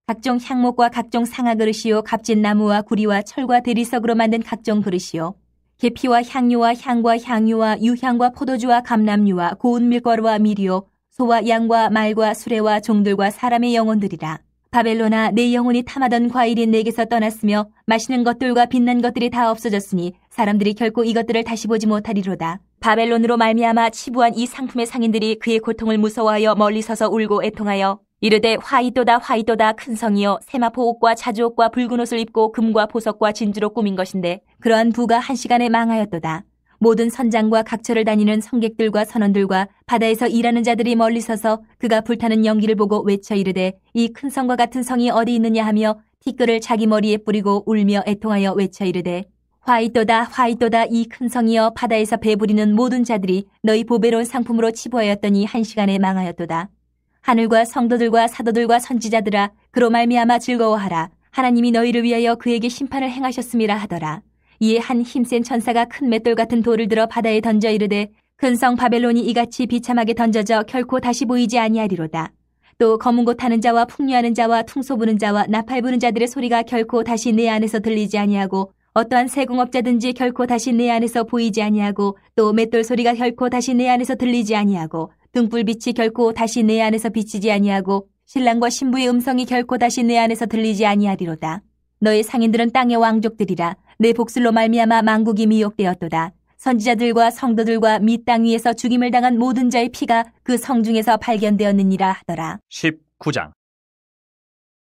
각종 향목과 각종 상아 그릇이요 값진 나무와 구리와 철과 대리석으로 만든 각종 그릇이요 계피와 향료와 향과 향유와 유향과 포도주와 감람유와 고운 밀가루와 밀이요 소와 양과 말과 수레와 종들과 사람의 영혼들이라. 바벨론아 내 영혼이 탐하던 과일이 내게서 떠났으며 마시는 것들과 빛난 것들이 다 없어졌으니 사람들이 결코 이것들을 다시 보지 못하리로다. 바벨론으로 말미암아 치부한 이 상품의 상인들이 그의 고통을 무서워하여 멀리 서서 울고 애통하여 이르되 화이또다 화이또다 큰 성이여 세마포 옷과 자주옷과 붉은 옷을 입고 금과 보석과 진주로 꾸민 것인데 그러한 부가 한 시간에 망하였도다. 모든 선장과 각처를 다니는 성객들과 선원들과 바다에서 일하는 자들이 멀리 서서 그가 불타는 연기를 보고 외쳐 이르되 이 큰 성과 같은 성이 어디 있느냐 하며 티끌을 자기 머리에 뿌리고 울며 애통하여 외쳐 이르되 화이또다 화이또다 이 큰 성이여 바다에서 배부리는 모든 자들이 너희 보배로운 상품으로 치부하였더니 한 시간에 망하였도다. 하늘과 성도들과 사도들과 선지자들아 그로 말미암아 즐거워하라. 하나님이 너희를 위하여 그에게 심판을 행하셨음이라 하더라. 이에 한 힘센 천사가 큰 맷돌 같은 돌을 들어 바다에 던져 이르되 큰 성 바벨론이 이같이 비참하게 던져져 결코 다시 보이지 아니하리로다. 또 검은 곳 타는 자와 풍류하는 자와 퉁소 부는 자와 나팔 부는 자들의 소리가 결코 다시 내 안에서 들리지 아니하고 어떠한 세공업자든지 결코 다시 내 안에서 보이지 아니하고 또 맷돌 소리가 결코 다시 내 안에서 들리지 아니하고 등불빛이 결코 다시 내 안에서 비치지 아니하고 신랑과 신부의 음성이 결코 다시 내 안에서 들리지 아니하리로다. 너의 상인들은 땅의 왕족들이라. 내 복술로 말미암아 만국이 미혹되었도다. 선지자들과 성도들과 및 땅 위에서 죽임을 당한 모든 자의 피가 그 성 중에서 발견되었느니라 하더라. 19장.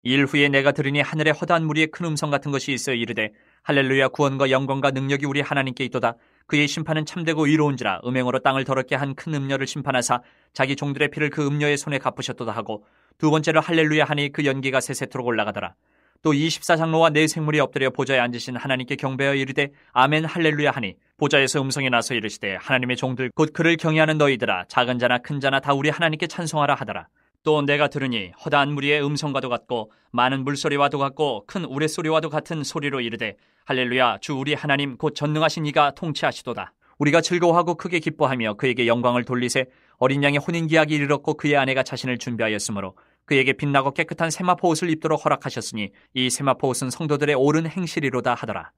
일 후에 내가 들으니 하늘에 허다한 무리의 큰 음성 같은 것이 있어 이르되 할렐루야 구원과 영광과 능력이 우리 하나님께 있도다. 그의 심판은 참되고 의로운지라. 음행으로 땅을 더럽게 한 큰 음녀를 심판하사 자기 종들의 피를 그 음녀의 손에 갚으셨도다 하고 두 번째로 할렐루야 하니 그 연기가 세세토록 올라가더라. 또 24장로와 네 생물이 엎드려 보좌에 앉으신 하나님께 경배하여 이르되 아멘 할렐루야 하니 보좌에서 음성이 나서 이르시되 하나님의 종들 곧 그를 경외하는 너희들아 작은 자나 큰 자나 다 우리 하나님께 찬송하라 하더라. 또 내가 들으니 허다한 무리의 음성과도 같고 많은 물소리와도 같고 큰 우레소리와도 같은 소리로 이르되 할렐루야 주 우리 하나님 곧 전능하신 이가 통치하시도다. 우리가 즐거워하고 크게 기뻐하며 그에게 영광을 돌리세. 어린 양의 혼인기약이 이르렀고 그의 아내가 자신을 준비하였으므로 그에게 빛나고 깨끗한 세마포 옷을 입도록 허락하셨으니 이 세마포 옷은 성도들의 옳은 행실이로다 하더라.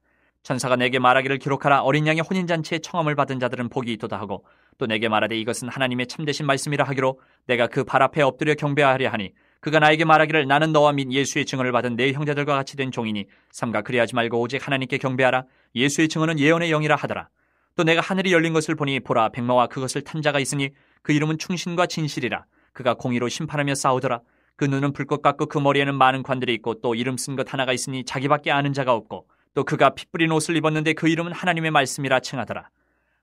천사가 내게 말하기를 기록하라. 어린 양의 혼인잔치에 청함을 받은 자들은 복이 있도다 하고 또 내게 말하되 이것은 하나님의 참되신 말씀이라 하기로 내가 그 발 앞에 엎드려 경배하려 하니 그가 나에게 말하기를 나는 너와 및 예수의 증언을 받은 내 형제들과 같이 된 종이니 삼가 그리하지 말고 오직 하나님께 경배하라. 예수의 증언은 예언의 영이라 하더라. 또 내가 하늘이 열린 것을 보니 보라 백마와 그것을 탄 자가 있으니 그 이름은 충신과 진실이라. 그가 공의로 심판하며 싸우더라. 그 눈은 불꽃 같고 그 머리에는 많은 관들이 있고 또 이름 쓴 것 하나가 있으니 자기밖에 아는 자가 없고 또 그가 피 뿌린 옷을 입었는데 그 이름은 하나님의 말씀이라 칭하더라.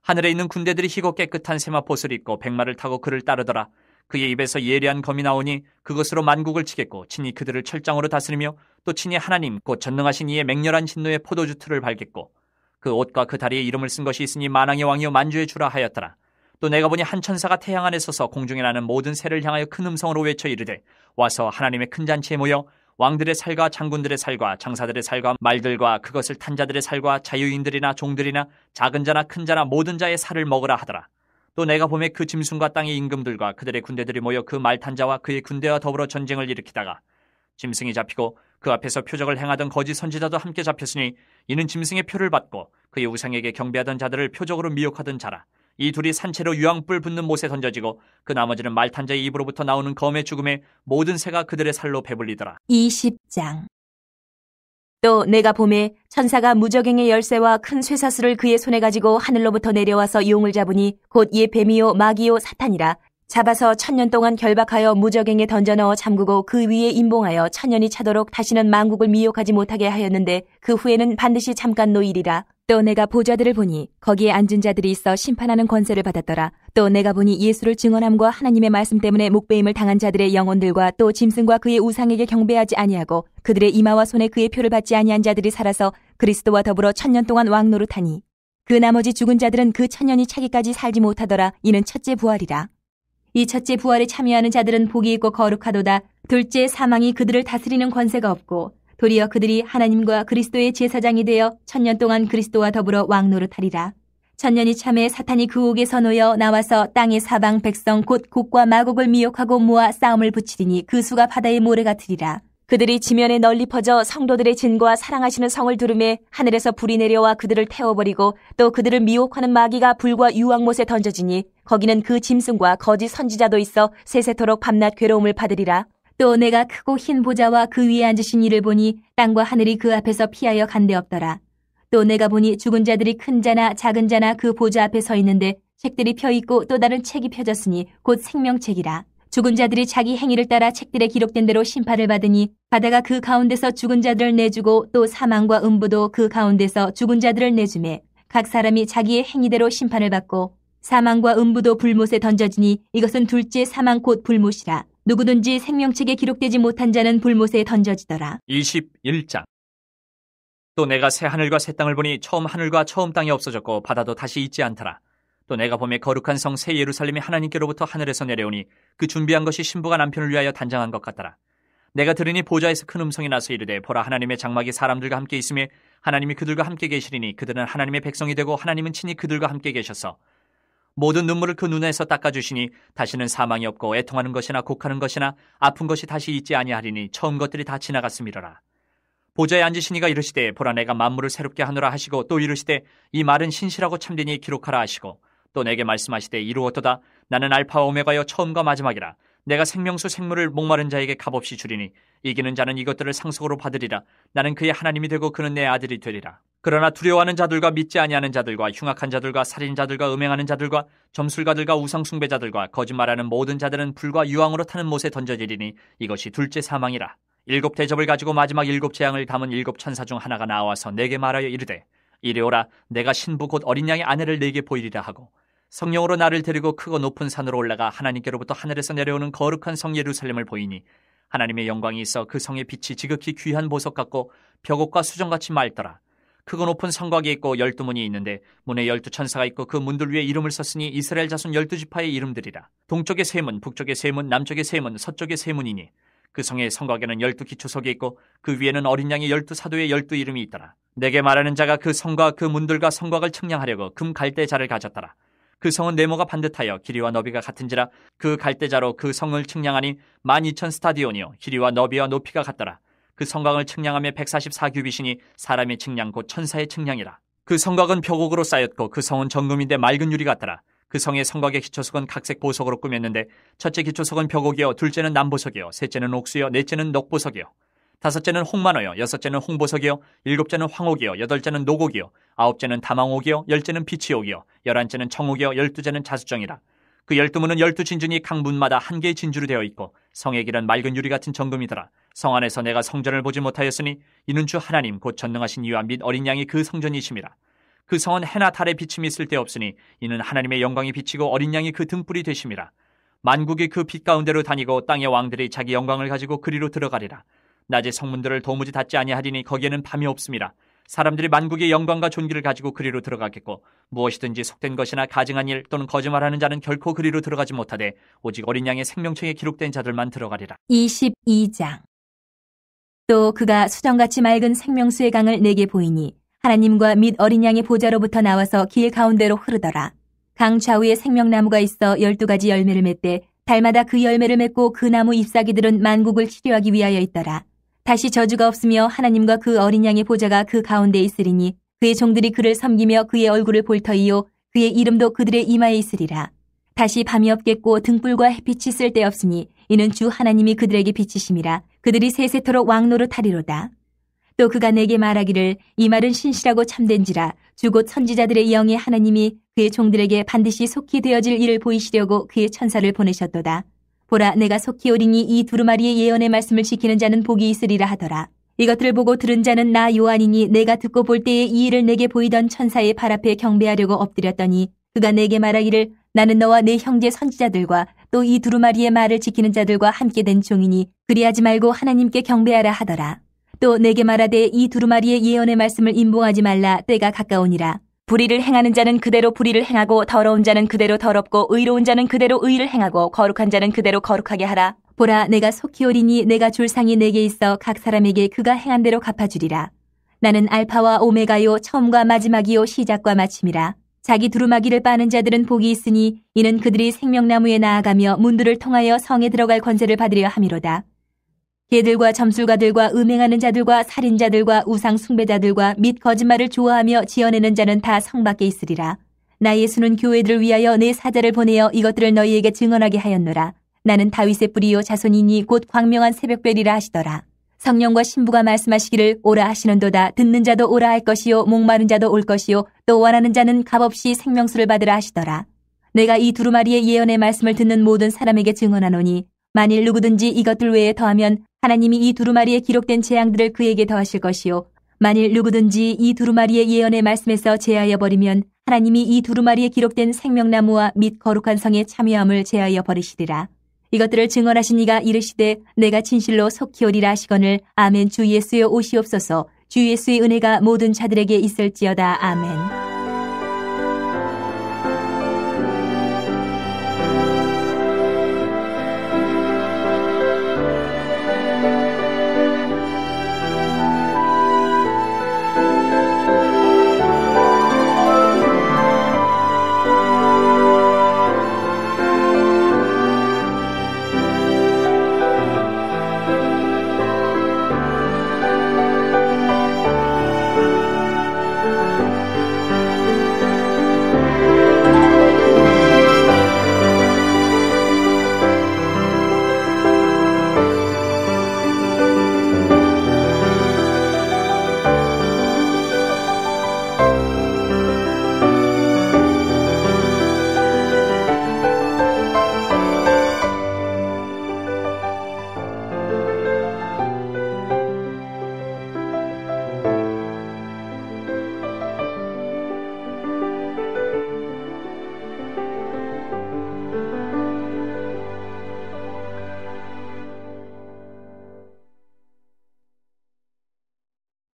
하늘에 있는 군대들이 희고 깨끗한 세마포옷을 입고 백마를 타고 그를 따르더라. 그의 입에서 예리한 검이 나오니 그것으로 만국을 치겠고 친히 그들을 철장으로 다스리며 또 친히 하나님 곧 전능하신 이의 맹렬한 진노의 포도주 틀을 밟겠고 그 옷과 그 다리에 이름을 쓴 것이 있으니 만왕의 왕이요 만주의 주라 하였더라. 또 내가 보니 한 천사가 태양 안에 서서 공중에 나는 모든 새를 향하여 큰 음성으로 외쳐 이르되 와서 하나님의 큰 잔치에 모여 왕들의 살과 장군들의 살과 장사들의 살과 말들과 그것을 탄 자들의 살과 자유인들이나 종들이나 작은 자나 큰 자나 모든 자의 살을 먹으라 하더라. 또 내가 보매 그 짐승과 땅의 임금들과 그들의 군대들이 모여 그 말 탄 자와 그의 군대와 더불어 전쟁을 일으키다가 짐승이 잡히고 그 앞에서 표적을 행하던 거짓 선지자도 함께 잡혔으니 이는 짐승의 표를 받고 그의 우상에게 경배하던 자들을 표적으로 미혹하던 자라. 이 둘이 산채로 유황불 붙는 못에 던져지고 그 나머지는 말 탄 자의 입으로부터 나오는 검의 죽음에 모든 새가 그들의 살로 배불리더라. 20장. 또 내가 보매 천사가 무저갱의 열쇠와 큰 쇠사슬을 그의 손에 가지고 하늘로부터 내려와서 용을 잡으니 곧 예 뱀이요 마귀요 사탄이라. 잡아서 1000년 동안 결박하여 무저갱에 던져 넣어 잠그고 그 위에 임봉하여 1000년이 차도록 다시는 만국을 미혹하지 못하게 하였는데 그 후에는 반드시 잠깐 노일이라. 또 내가 보좌들을 보니 거기에 앉은 자들이 있어 심판하는 권세를 받았더라. 또 내가 보니 예수를 증언함과 하나님의 말씀 때문에 목배임을 당한 자들의 영혼들과 또 짐승과 그의 우상에게 경배하지 아니하고 그들의 이마와 손에 그의 표를 받지 아니한 자들이 살아서 그리스도와 더불어 1000년 동안 왕노릇하니 그 나머지 죽은 자들은 그 1000년이 차기까지 살지 못하더라. 이는 첫째 부활이라. 이 첫째 부활에 참여하는 자들은 복이 있고 거룩하도다. 둘째 사망이 그들을 다스리는 권세가 없고 도리어 그들이 하나님과 그리스도의 제사장이 되어 1000년 동안 그리스도와 더불어 왕노릇하리라. 1000년이 참에 사탄이 그 옥에서 놓여 나와서 땅의 사방 백성 곧 곡과 마곡을 미혹하고 모아 싸움을 붙이리니 그 수가 바다의 모래 같으리라. 그들이 지면에 널리 퍼져 성도들의 진과 사랑하시는 성을 두르매 하늘에서 불이 내려와 그들을 태워버리고 또 그들을 미혹하는 마귀가 불과 유황못에 던져지니 거기는 그 짐승과 거짓 선지자도 있어 세세토록 밤낮 괴로움을 받으리라. 또 내가 크고 흰 보좌와 그 위에 앉으신 이를 보니 땅과 하늘이 그 앞에서 피하여 간데 없더라. 또 내가 보니 죽은 자들이 큰 자나 작은 자나 그 보좌 앞에 서 있는데 책들이 펴있고 또 다른 책이 펴졌으니 곧 생명책이라. 죽은 자들이 자기 행위를 따라 책들에 기록된 대로 심판을 받으니 바다가 그 가운데서 죽은 자들을 내주고 또 사망과 음부도 그 가운데서 죽은 자들을 내주매 각 사람이 자기의 행위대로 심판을 받고 사망과 음부도 불못에 던져지니 이것은 둘째 사망 곧 불못이라. 누구든지 생명책에 기록되지 못한 자는 불못에 던져지더라. 21장. 또 내가 새 하늘과 새 땅을 보니 처음 하늘과 처음 땅이 없어졌고 바다도 다시 있지 않더라. 또 내가 보매 거룩한 성 새 예루살렘이 하나님께로부터 하늘에서 내려오니 그 준비한 것이 신부가 남편을 위하여 단장한 것 같더라. 내가 들으니 보좌에서 큰 음성이 나서 이르되 보라 하나님의 장막이 사람들과 함께 있으며 하나님이 그들과 함께 계시리니 그들은 하나님의 백성이 되고 하나님은 친히 그들과 함께 계셔서 모든 눈물을 그 눈에서 닦아주시니 다시는 사망이 없고 애통하는 것이나 곡하는 것이나 아픈 것이 다시 있지 아니하리니 처음 것들이 다 지나갔음이로라. 보좌에 앉으신 이가 이르시되 보라 내가 만물을 새롭게 하노라 하시고 또 이르시되 이 말은 신실하고 참되니 기록하라 하시고 또 내게 말씀하시되 이루었도다. 나는 알파와 오메가여 처음과 마지막이라. 내가 생명수 생물을 목마른 자에게 값없이 주리니 이기는 자는 이것들을 상속으로 받으리라. 나는 그의 하나님이 되고 그는 내 아들이 되리라. 그러나 두려워하는 자들과 믿지 아니하는 자들과 흉악한 자들과 살인자들과 음행하는 자들과 점술가들과 우상숭배자들과 거짓말하는 모든 자들은 불과 유황으로 타는 못에 던져지리니 이것이 둘째 사망이라. 7 대접을 가지고 마지막 7 재앙을 담은 7 천사 중 하나가 나와서 내게 말하여 이르되 이리 오라. 내가 신부 곧 어린 양의 아내를 내게 보이리라 하고 성령으로 나를 데리고 크고 높은 산으로 올라가 하나님께로부터 하늘에서 내려오는 거룩한 성 예루살렘을 보이니 하나님의 영광이 있어 그 성의 빛이 지극히 귀한 보석 같고 벽옥과 수정같이 맑더라. 크고 높은 성곽이 있고 12문이 있는데 문에 12 천사가 있고 그 문들 위에 이름을 썼으니 이스라엘 자손 12지파의 이름들이라. 동쪽에 세 문, 북쪽에 세 문, 남쪽에 세 문, 서쪽에 세 문이니 그 성의 성곽에는 12 기초석이 있고 그 위에는 어린 양의 12 사도의 12 이름이 있더라. 내게 말하는 자가 그 성과 그 문들과 성곽을 측량하려고 금 갈대자를 가졌더라. 그 성은 네모가 반듯하여 길이와 너비가 같은지라 그 갈대자로 그 성을 측량하니 12,000 스타디온이요 길이와 너비와 높이가 같더라. 그 성곽을 측량하며 144규빗이니 사람의 측량 곧 천사의 측량이라. 그 성곽은 벽옥으로 쌓였고 그 성은 정금인데 맑은 유리 같더라. 그 성의 성곽의 기초석은 각색 보석으로 꾸몄는데 첫째 기초석은 벽옥이요 둘째는 남보석이요 셋째는 옥수요 넷째는 녹보석이요 다섯째는 홍만호요 여섯째는 홍보석이요 일곱째는 황옥이요 여덟째는 녹옥이요 아홉째는 다망옥이요 열째는 비치옥이요 11째는 청옥이요 12째는 자수정이라. 그 12문은 12진주니 각 문마다 한 개의 진주로 되어 있고 성의 길은 맑은 유리 같은 정금이더라. 성 안에서 내가 성전을 보지 못하였으니 이는 주 하나님 곧 전능하신 이와 및 어린 양이 그 성전이심이라. 그 성은 해나 달의 비침이 쓸데없으니 이는 하나님의 영광이 비치고 어린 양이 그 등불이 되심이라. 만국이 그 빛 가운데로 다니고 땅의 왕들이 자기 영광을 가지고 그리로 들어가리라. 낮에 성문들을 도무지 닫지 아니하리니 거기에는 밤이 없음이라. 사람들이 만국의 영광과 존귀를 가지고 그리로 들어가겠고 무엇이든지 속된 것이나 가증한 일 또는 거짓말하는 자는 결코 그리로 들어가지 못하되 오직 어린 양의 생명책에 기록된 자들만 들어가리라. 22장. 또 그가 수정같이 맑은 생명수의 강을 내게 보이니 하나님과 및 어린 양의 보좌로부터 나와서 길 가운데로 흐르더라. 강 좌우에 생명나무가 있어 12가지 열매를 맺되 달마다 그 열매를 맺고 그 나무 잎사귀들은 만국을 치료하기 위하여 있더라. 다시 저주가 없으며 하나님과 그 어린 양의 보좌가 그 가운데 있으리니 그의 종들이 그를 섬기며 그의 얼굴을 볼 터이요 그의 이름도 그들의 이마에 있으리라. 다시 밤이 없겠고 등불과 햇빛이 쓸데없으니 이는 주 하나님이 그들에게 비치심이라. 그들이 세세토록 왕노릇하리로다. 또 그가 내게 말하기를 이 말은 신실하고 참된지라. 주 곧 선지자들의 영의 하나님이 그의 종들에게 반드시 속히 되어질 일을 보이시려고 그의 천사를 보내셨도다. 보라 내가 속히 오리니 이 두루마리의 예언의 말씀을 지키는 자는 복이 있으리라 하더라. 이것들을 보고 들은 자는 나 요한이니 내가 듣고 볼 때에 이 일을 내게 보이던 천사의 발 앞에 경배하려고 엎드렸더니 그가 내게 말하기를 나는 너와 내 형제 선지자들과 또 이 두루마리의 말을 지키는 자들과 함께 된 종이니 그리하지 말고 하나님께 경배하라 하더라. 또 내게 말하되 이 두루마리의 예언의 말씀을 임봉하지 말라. 때가 가까우니라. 불의를 행하는 자는 그대로 불의를 행하고 더러운 자는 그대로 더럽고 의로운 자는 그대로 의를 행하고 거룩한 자는 그대로 거룩하게 하라. 보라 내가 속히 오리니 내가 줄 상이 내게 있어 각 사람에게 그가 행한 대로 갚아주리라. 나는 알파와 오메가요 처음과 마지막이요 시작과 마침이라. 자기 두루마기를 빠는 자들은 복이 있으니 이는 그들이 생명나무에 나아가며 문들을 통하여 성에 들어갈 권세를 받으려 함이로다. 개들과 점술가들과 음행하는 자들과 살인자들과 우상 숭배자들과 및 거짓말을 좋아하며 지어내는 자는 다 성 밖에 있으리라. 나 예수는 교회들을 위하여 내 사자를 보내어 이것들을 너희에게 증언하게 하였노라. 나는 다윗의 뿌리요 자손이니 곧 광명한 새벽별이라 하시더라. 성령과 신부가 말씀하시기를 오라 하시는도다. 듣는 자도 오라 할 것이요 목마른 자도 올 것이요 또 원하는 자는 값없이 생명수를 받으라 하시더라. 내가 이 두루마리의 예언의 말씀을 듣는 모든 사람에게 증언하노니 만일 누구든지 이것들 외에 더하면 하나님이 이 두루마리에 기록된 재앙들을 그에게 더하실 것이요 만일 누구든지 이 두루마리의 예언의 말씀에서 제하여 버리면 하나님이 이 두루마리에 기록된 생명나무와 및 거룩한 성의 참여함을 제하여 버리시리라. 이것들을 증언하신 이가 이르시되 내가 진실로 속히 오리라 하시거늘 아멘 주 예수여 오시옵소서. 주 예수의 은혜가 모든 자들에게 있을지어다. 아멘.